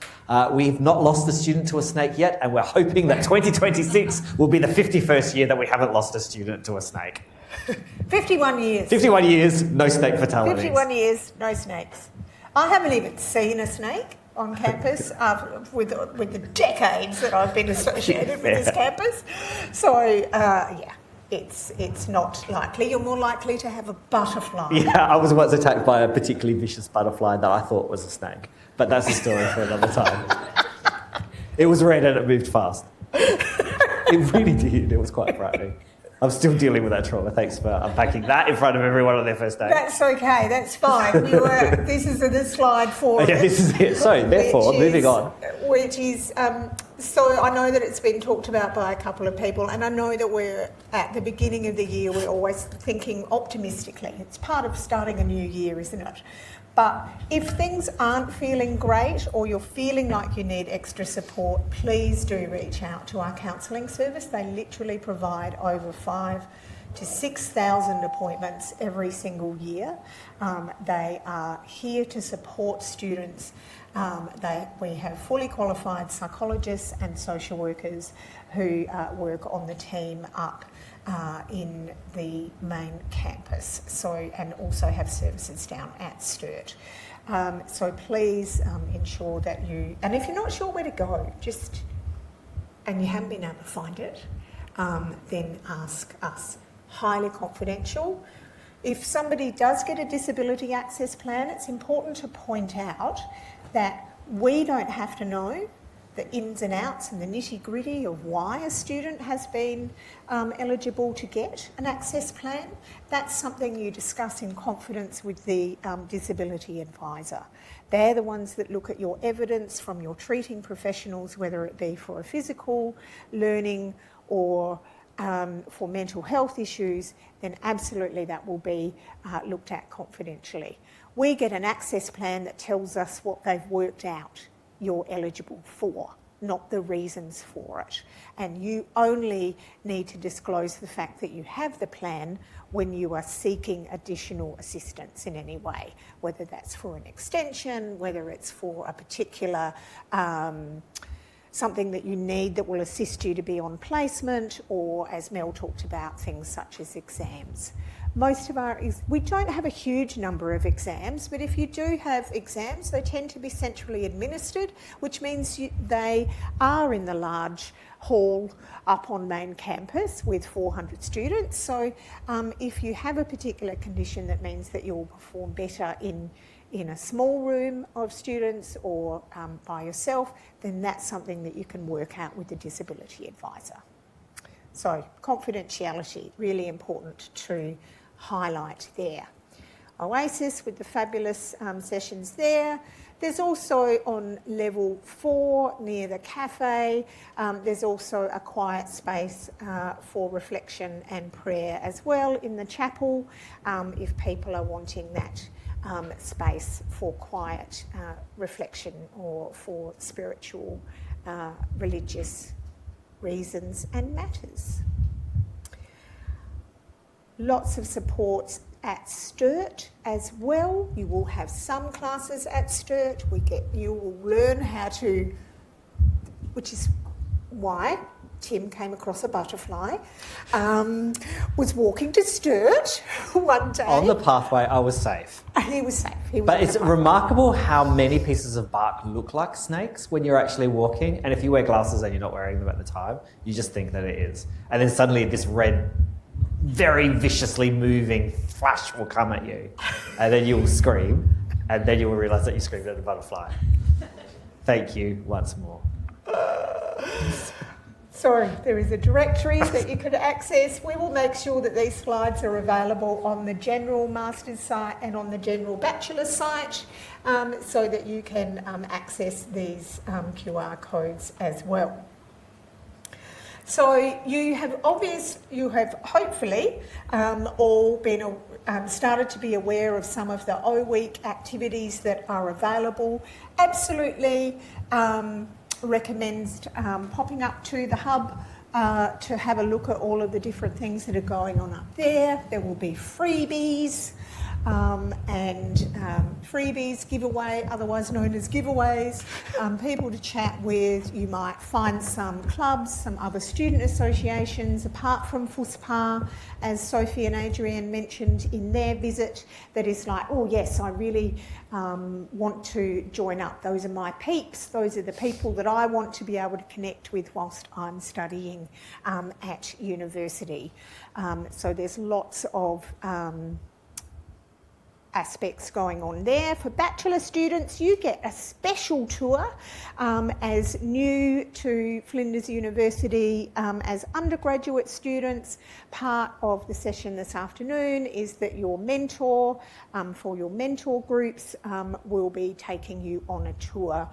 We've not lost a student to a snake yet, and we're hoping that 2026 will be the 51st year that we haven't lost a student to a snake. 51 years. 51 years, no snake fatalities. 51 years, no snakes. I haven't even seen a snake on campus with the decades that I've been associated with this campus. So, yeah. It's not likely. You're more likely to have a butterfly. Yeah, I was once attacked by a particularly vicious butterfly that I thought was a snake. But that's a story for another time. It was red and it moved fast. It really did. It was quite frightening. I'm still dealing with that trauma. Thanks for unpacking that in front of everyone on their first day. That's okay. That's fine. This is the slide for Yeah, this is it. So, therefore, moving on. Which is, so I know that it's been talked about by a couple of people, and I know that we're at the beginning of the year, we're always thinking optimistically. It's part of starting a new year, isn't it? But if things aren't feeling great or you're feeling like you need extra support, please do reach out to our counselling service. They literally provide over 5,000 to 6,000 appointments every single year. They are here to support students. We have fully qualified psychologists and social workers who work on the team up in the main campus, and also have services down at Sturt. So please ensure that you, and if you're not sure where to go, and you haven't been able to find it, then ask us. Highly confidential. If somebody does get a disability access plan, it's important to point out that we don't have to know the ins and outs and the nitty-gritty of why a student has been eligible to get an access plan. That's something you discuss in confidence with the disability advisor. They're the ones that look at your evidence from your treating professionals, whether it be for a physical, learning or for mental health issues, then absolutely that will be looked at confidentially. We get an access plan that tells us what they've worked out you're eligible for, not the reasons for it. And you only need to disclose the fact that you have the plan when you are seeking additional assistance in any way, whether that's for an extension, whether it's for a particular something that you need that will assist you to be on placement, or as Mel talked about, things such as exams. We don't have a huge number of exams, but if you do have exams, they tend to be centrally administered, which means they are in the large hall up on main campus with 400 students. So if you have a particular condition that means that you'll perform better in a small room of students or by yourself, then that's something that you can work out with the disability advisor. So confidentiality, really important to highlight there. Oasis with the fabulous sessions there. There's also on level 4 near the cafe, there's also a quiet space for reflection and prayer as well in the chapel if people are wanting that space for quiet reflection or for spiritual, religious reasons and matters. Lots of supports at Sturt as well. You will have some classes at Sturt. You will learn how to, which is why Tim came across a butterfly, was walking to Sturt one day. On the pathway, I was safe. He was safe. But it's remarkable how many pieces of bark look like snakes when you're actually walking. And if you wear glasses and you're not wearing them at the time, you just think that it is. And then suddenly this red, very viciously moving flash will come at you. And then you will scream. And then you will realise that you screamed at a butterfly. Thank you once more. Sorry, there is a directory that you could access. We will make sure that these slides are available on the general master's site and on the general bachelor site so that you can access these QR codes as well. So you have hopefully all been started to be aware of some of the O Week activities that are available. Absolutely recommends popping up to the hub to have a look at all of the different things that are going on up there. There will be freebies freebies, giveaway, otherwise known as giveaways, people to chat with. You might find some clubs, some other student associations, apart from FUSPA, as Sophie and Adrienne mentioned in their visit, that is like, oh yes, I really want to join up. Those are my peeps. Those are the people that I want to be able to connect with whilst I'm studying at university. So there's lots of aspects going on there. For bachelor students, you get a special tour as new to Flinders University as undergraduate students. Part of the session this afternoon is that your mentor for your mentor groups will be taking you on a tour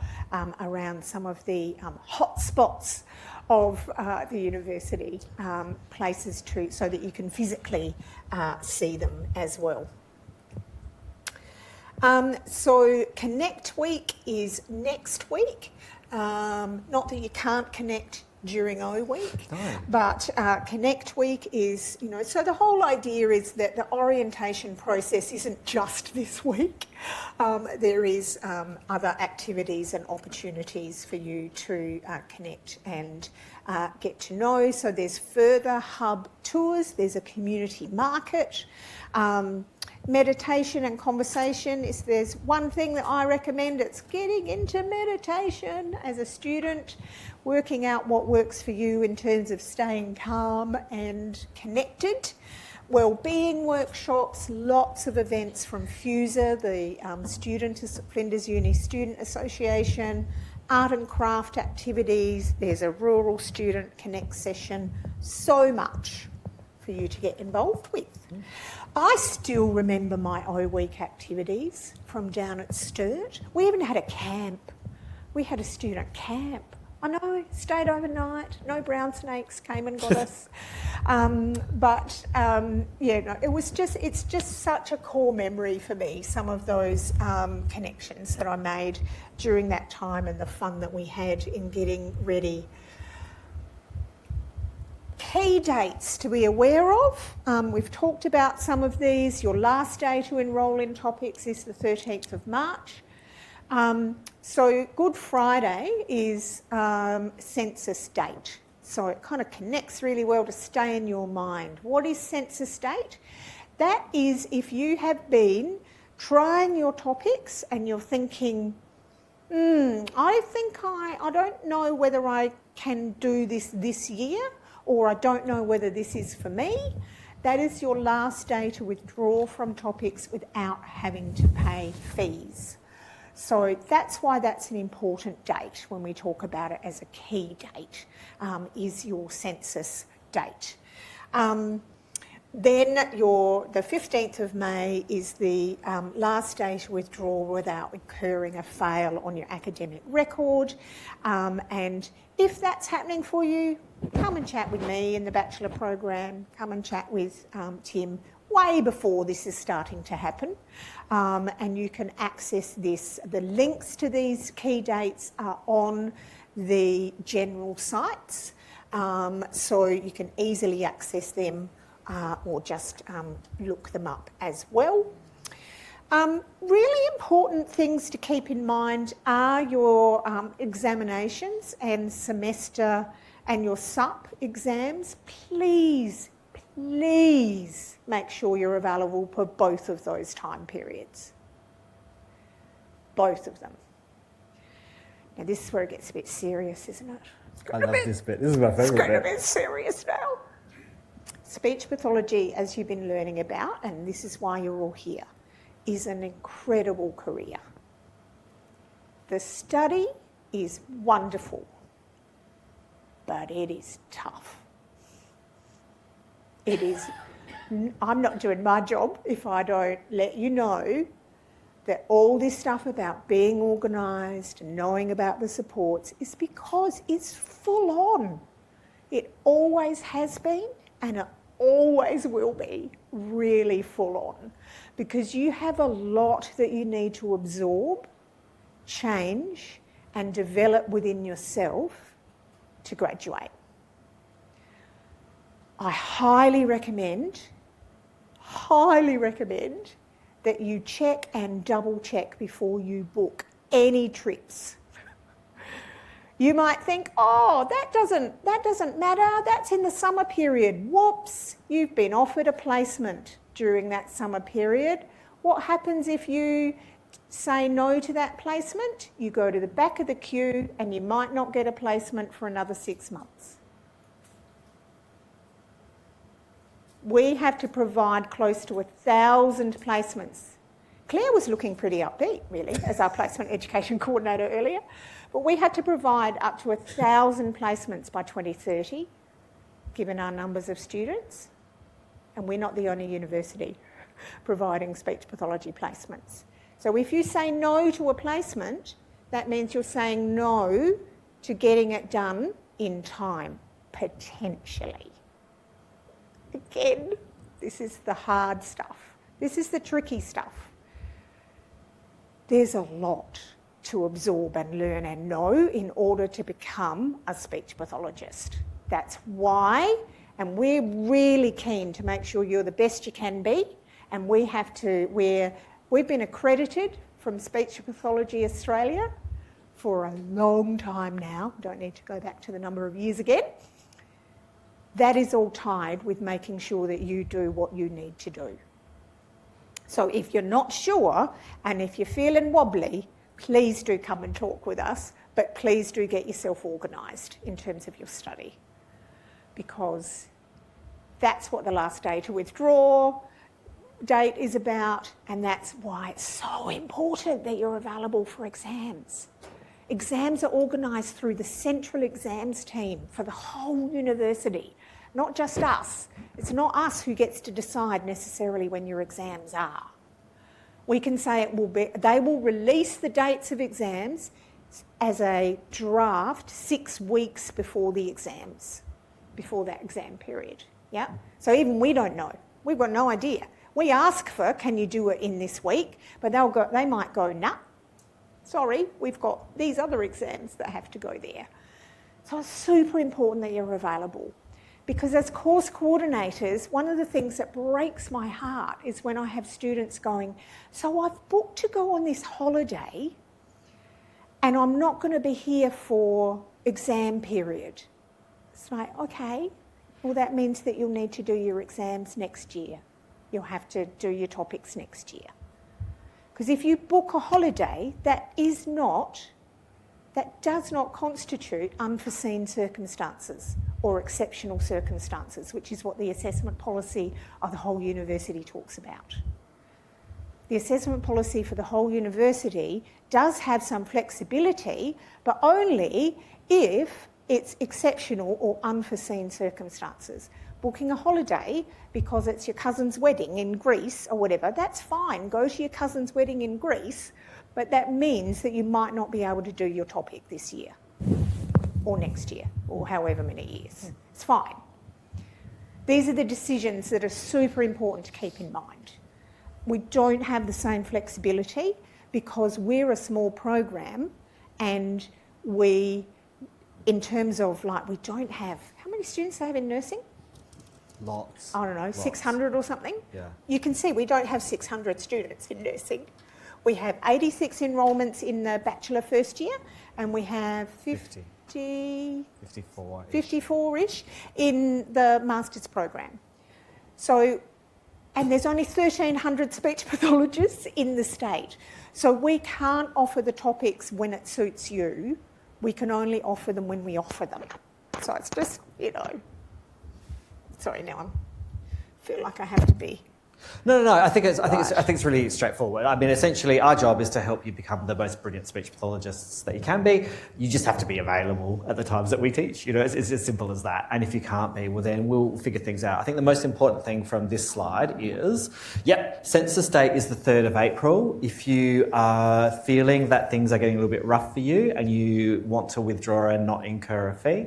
around some of the hot spots of the university, places too, so that you can physically see them as well. So Connect Week is next week. Not that you can't connect during O Week, but Connect Week is, so the whole idea is that the orientation process isn't just this week. There is other activities and opportunities for you to connect and get to know. So there's further hub tours, there's a community market. Meditation and conversation. If there's one thing that I recommend, it's getting into meditation as a student, working out what works for you in terms of staying calm and connected. Wellbeing workshops, lots of events from FUSA, the Flinders Uni Student Association, art and craft activities. There's a rural student connect session. So much for you to get involved with. I still remember my O Week activities from down at Sturt. We even had a camp. We had a student camp. I know, stayed overnight. No brown snakes came and got us. It's just such a core memory for me, some of those connections that I made during that time and the fun that we had in getting ready. Key dates to be aware of. We've talked about some of these. Your last day to enrol in topics is the 13th of March. So Good Friday is census date. So it kind of connects really well to stay in your mind. What is census date? That is if you have been trying your topics and you're thinking, I don't know whether I can do this year, or I don't know whether this is for me. That is your last day to withdraw from topics without having to pay fees. So that's why that's an important date when we talk about it as a key date, is your census date. Then the 15th of May is the last day to withdraw without incurring a fail on your academic record. And if that's happening for you, come and chat with me in the Bachelor program, come and chat with Tim way before this is starting to happen. And you can access this. The links to these key dates are on the general sites, so you can easily access them or just look them up as well. Really important things to keep in mind are your examinations and semester and your SUP exams. Please make sure you're available for both of those time periods. Both of them. Now this is where it gets a bit serious, isn't it? I love this bit. This is my favourite bit. It's going to be serious now. Speech pathology, as you've been learning about, and this is why you're all here, is an incredible career. The study is wonderful, but it is tough. It is. I'm not doing my job if I don't let you know that all this stuff about being organised and knowing about the supports is because it's full on. It always has been and it always will be really full on, because you have a lot that you need to absorb, change and develop within yourself to graduate. I highly recommend that you check and double check before you book any trips. You might think, oh, that doesn't matter, that's in the summer period. Whoops, you've been offered a placement during that summer period. What happens if you say no to that placement? You go to the back of the queue and you might not get a placement for another 6 months. We have to provide close to 1,000 placements. Claire was looking pretty upbeat, really, as our placement education coordinator earlier. But we had to provide up to 1,000 placements by 2030, given our numbers of students. And we're not the only university providing speech pathology placements. So if you say no to a placement, that means you're saying no to getting it done in time, potentially. Again, this is the hard stuff. This is the tricky stuff. There's a lot to absorb and learn and know in order to become a speech pathologist. That's why, and we're really keen to make sure you're the best you can be, and we've been accredited from Speech Pathology Australia for a long time now. Don't need to go back to the number of years again. That is all tied with making sure that you do what you need to do. So if you're not sure and if you're feeling wobbly, please do come and talk with us, but please do get yourself organised in terms of your study, because that's what the last day to withdraw date is about, and that's why it's so important that you're available for exams. Exams are organised through the central exams team for the whole university, not just us. It's not us who gets to decide necessarily when your exams are. We can say they will release the dates of exams as a draft 6 weeks before the exams, before that exam period. Yeah. So even we don't know. We've got no idea. We ask for, can you do it in this week? But they might go, nah, sorry, we've got these other exams that have to go there. So it's super important that you're available. Because as course coordinators, one of the things that breaks my heart is when I have students going, so I've booked to go on this holiday and I'm not going to be here for exam period. It's like, okay, well that means that you'll need to do your exams next year. You'll have to do your topics next year. Because if you book a holiday, that does not constitute unforeseen circumstances or exceptional circumstances, which is what the assessment policy of the whole university talks about. The assessment policy for the whole university does have some flexibility, but only if it's exceptional or unforeseen circumstances. Booking a holiday because it's your cousin's wedding in Greece or whatever, that's fine. Go to your cousin's wedding in Greece, but that means that you might not be able to do your topic this year or next year or however many years. It's fine. These are the decisions that are super important to keep in mind. We don't have the same flexibility because we're a small program and in terms of we don't have, how many students do they have in nursing? Lots. I don't know, 600 or something? Yeah. You can see we don't have 600 students in nursing. We have 86 enrolments in the bachelor first year and we have 54-ish in the master's program. So, and there's only 1,300 speech pathologists in the state. So we can't offer the topics when it suits you. We can only offer them when we offer them. So it's just, sorry, now I feel like I have to be. No. I think it's really straightforward. I mean, essentially, our job is to help you become the most brilliant speech pathologists that you can be. You just have to be available at the times that we teach. It's as simple as that. And if you can't be, well, then we'll figure things out. I think the most important thing from this slide is, census date is the 3rd of April. If you are feeling that things are getting a little bit rough for you and you want to withdraw and not incur a fee,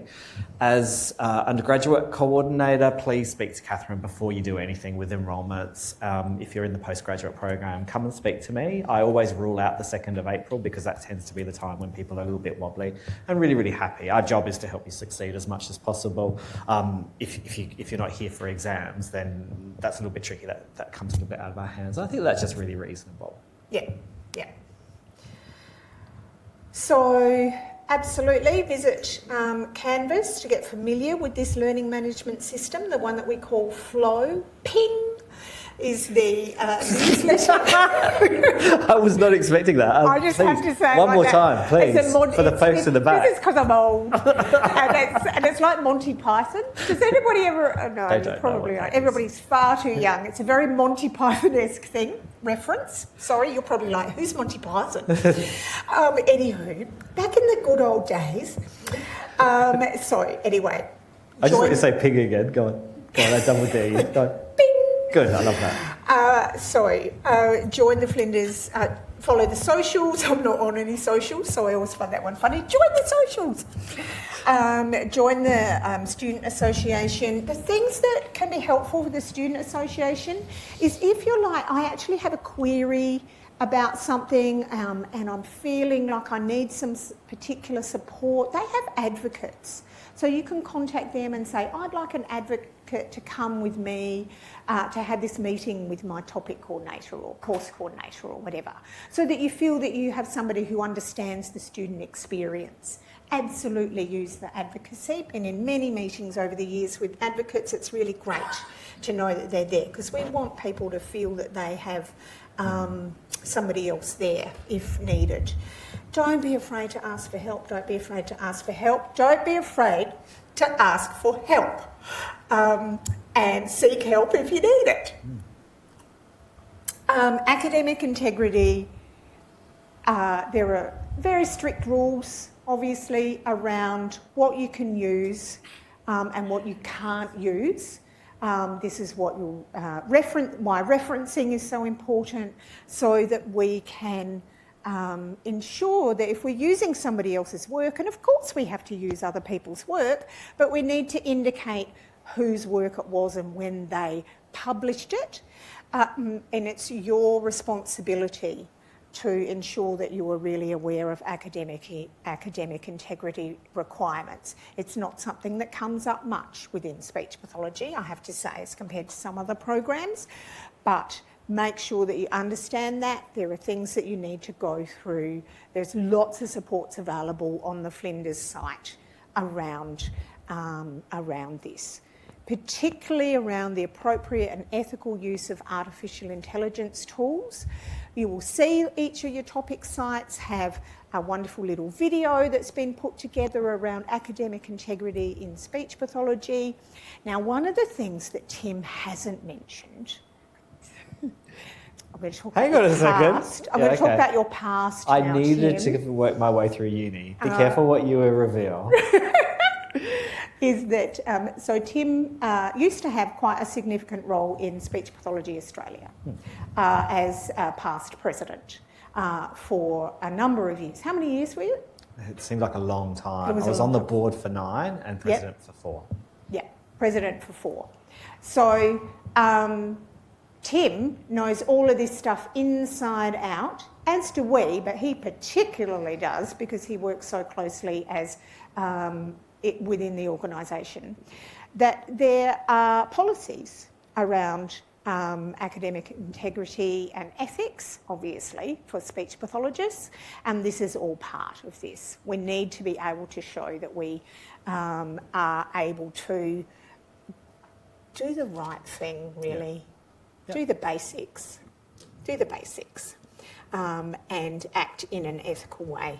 as undergraduate coordinator, please speak to Catherine before you do anything with enrolments. students, if you're in the postgraduate program, come and speak to me. I always rule out the 2nd of April because that tends to be the time when people are a little bit wobbly and really, really happy. Our job is to help you succeed as much as possible. If you're not here for exams, then that's a little bit tricky. That comes a little bit out of our hands. I think that's just really reasonable. Yeah. So absolutely visit Canvas to get familiar with this learning management system, the one that we call Flow. Ping is the newsletter. I was not expecting that. I just please, have to say one more time, please, for the folks in the back. This is because I'm old, and it's like Monty Python. Does anybody ever? No, They don't probably know what not. that Everybody's far too young. It's a very Monty Python-esque thing. Reference. Sorry, you're probably like, who's Monty Python? Anywho, back in the good old days. Sorry. Anyway, I just want you to say ping again. Go on, I double dare you. Go. Good, I love that. Join the Flinders, follow the socials. I'm not on any socials, so I always find that one funny. Join the socials. Join the Student Association. The things that can be helpful with the Student Association is if you're like, I actually have a query about something and I'm feeling like I need some particular support, they have advocates. So you can contact them and say, I'd like an advocate to come with me to have this meeting with my topic coordinator or course coordinator or whatever, so that you feel that you have somebody who understands the student experience. Absolutely use the advocacy. Been in many meetings over the years with advocates. It's really great to know that they're there because we want people to feel that they have somebody else there if needed. Don't be afraid to ask for help. Don't be afraid to ask for help. Don't be afraid to ask for help and seek help if you need it. Academic integrity, there are very strict rules, obviously, around what you can use and what you can't use. This is what you'll why referencing is so important, so that we can ensure that if we're using somebody else's work, and of course we have to use other people's work, but we need to indicate whose work it was and when they published it. And it's your responsibility to ensure that you are really aware of academic integrity requirements. It's not something that comes up much within speech pathology, I have to say, as compared to some other programs, but make sure that you understand that. There are things that you need to go through. There's lots of supports available on the Flinders site around this, particularly around the appropriate and ethical use of artificial intelligence tools. You will see each of your topic sites have a wonderful little video that's been put together around academic integrity in speech pathology. Now, one of the things that Tim hasn't mentioned, I'm going to talk Hang about on your a second. past. I'm going to talk about your past I now, needed Tim. to work my way through uni. Be careful what you reveal. Is that, so Tim used to have quite a significant role in Speech Pathology Australia as past president for a number of years. How many years were you? It seemed like a long time. It I was on the board for 9 and president for 4. Yeah, president for 4. So Tim knows all of this stuff inside out, as do we, but he particularly does because he works so closely as within the organisation, that there are policies around academic integrity and ethics, obviously, for speech pathologists, and this is all part of this. We need to be able to show that we are able to do the right thing, really. Yeah. Do the basics. Do the basics and act in an ethical way.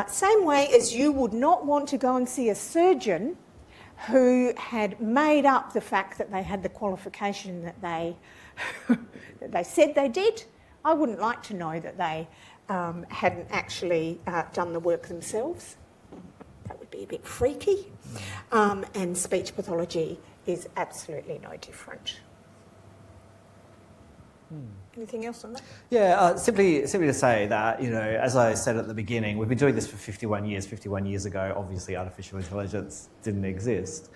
Same way as you would not want to go and see a surgeon who had made up the fact that they had the qualification that they that they said they did. I wouldn't like to know that they hadn't actually done the work themselves. That would be a bit freaky. And speech pathology is absolutely no different. Anything else on that? Yeah, simply to say that, you know, as I said at the beginning, we've been doing this for 51 years. 51 years ago, obviously, artificial intelligence didn't exist.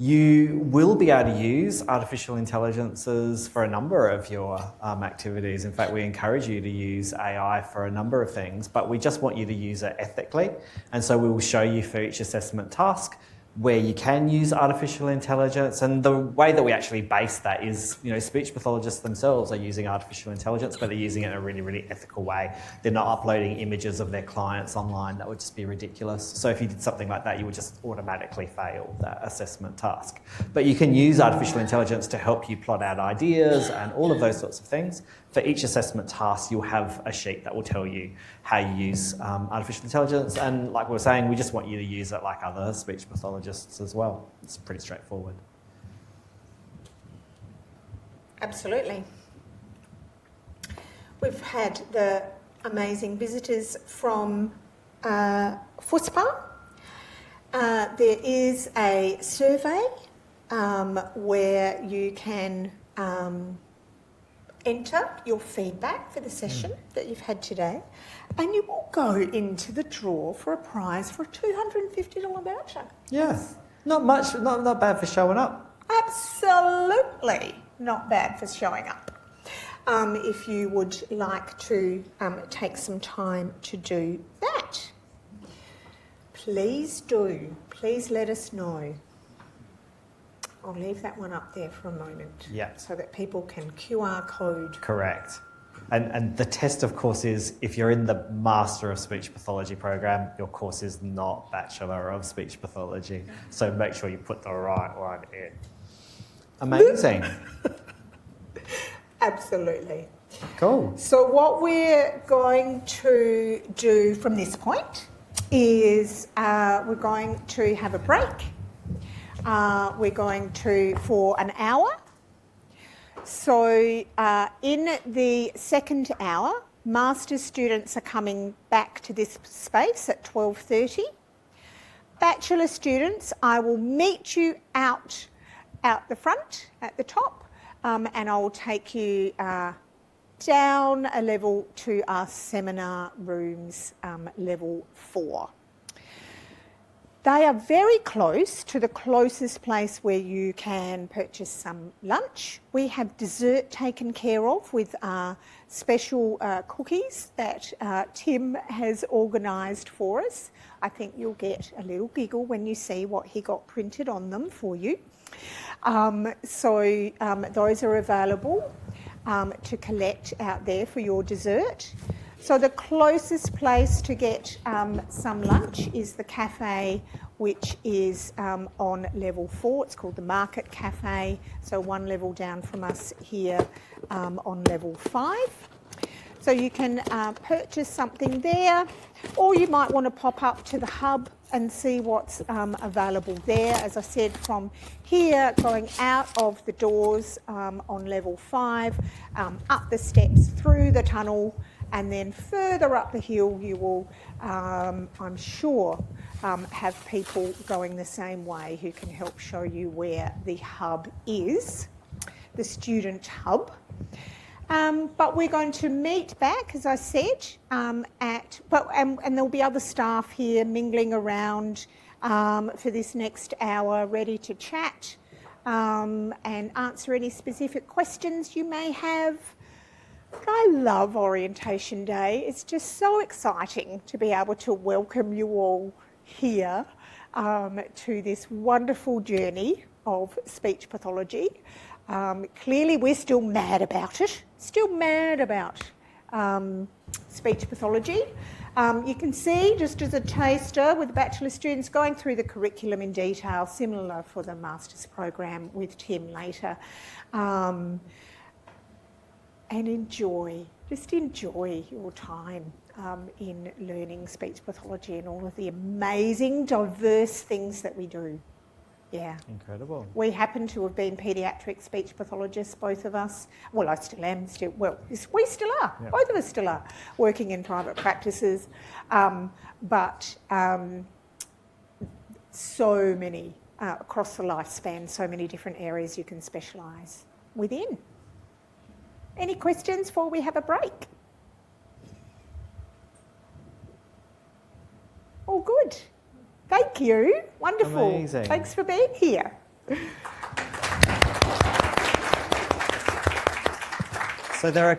You will be able to use artificial intelligences for a number of your activities. In fact, we encourage you to use AI for a number of things, but we just want you to use it ethically. And so we will show you for each assessment task where you can use artificial intelligence. And the way that we actually base that is, speech pathologists themselves are using artificial intelligence, but they're using it in a really, really ethical way. They're not uploading images of their clients online. That would just be ridiculous. So if you did something like that, you would just automatically fail that assessment task. But you can use artificial intelligence to help you plot out ideas and all of those sorts of things. For each assessment task, you'll have a sheet that will tell you how you use artificial intelligence. And like we were saying, we just want you to use it like other speech pathologists as well. It's pretty straightforward. Absolutely. We've had the amazing visitors from FUSPA. There is a survey where you can enter your feedback for the session that you've had today, and you will go into the draw for a prize for a $250 voucher. Yes, not much, not bad for showing up. Absolutely not bad for showing up. If you would like to take some time to do that, please do. Please let us know. I'll leave that one up there for a moment. Yeah. So that people can QR code. Correct. And the test, of course, is if you're in the Master of Speech Pathology program, your course is not Bachelor of Speech Pathology. So make sure you put the right one in. Amazing. Absolutely. Cool. So what we're going to do from this point is we're going to have a break. We're going to for an hour. So in the second hour, master's students are coming back to this space at 12:30. Bachelor students, I will meet you out the front at the top, and I will take you down a level to our seminar rooms, level 4. They are very close to the closest place where you can purchase some lunch. We have dessert taken care of with special cookies that Tim has organised for us. I think you'll get a little giggle when you see what he got printed on them for you. So those are available to collect out there for your dessert. So the closest place to get some lunch is the cafe, which is on level 4. It's called the Market Cafe, so one level down from us here on level 5. So you can purchase something there, or you might want to pop up to the hub and see what's available there. As I said, from here, going out of the doors on level 5, up the steps, through the tunnel, and then further up the hill you will, I'm sure, have people going the same way who can help show you where the hub is, the student hub. But we're going to meet back, as I said, and there'll be other staff here mingling around for this next hour, ready to chat and answer any specific questions you may have. I love Orientation Day. It's just so exciting to be able to welcome you all here to this wonderful journey of speech pathology. Clearly we're still mad about it, speech pathology. You can see, just as a taster with the bachelor students, going through the curriculum in detail, similar for the master's program with Tim later. And enjoy your time in learning speech pathology and all of the amazing, diverse things that we do. Yeah. Incredible. We happen to have been paediatric speech pathologists, both of us. Well, I still am. We still are. Yeah. Both of us still are working in private practices. But so many, across the lifespan, so many different areas you can specialise within. Any questions before we have a break? All good. Thank you. Wonderful. Amazing. Thanks for being here. So there are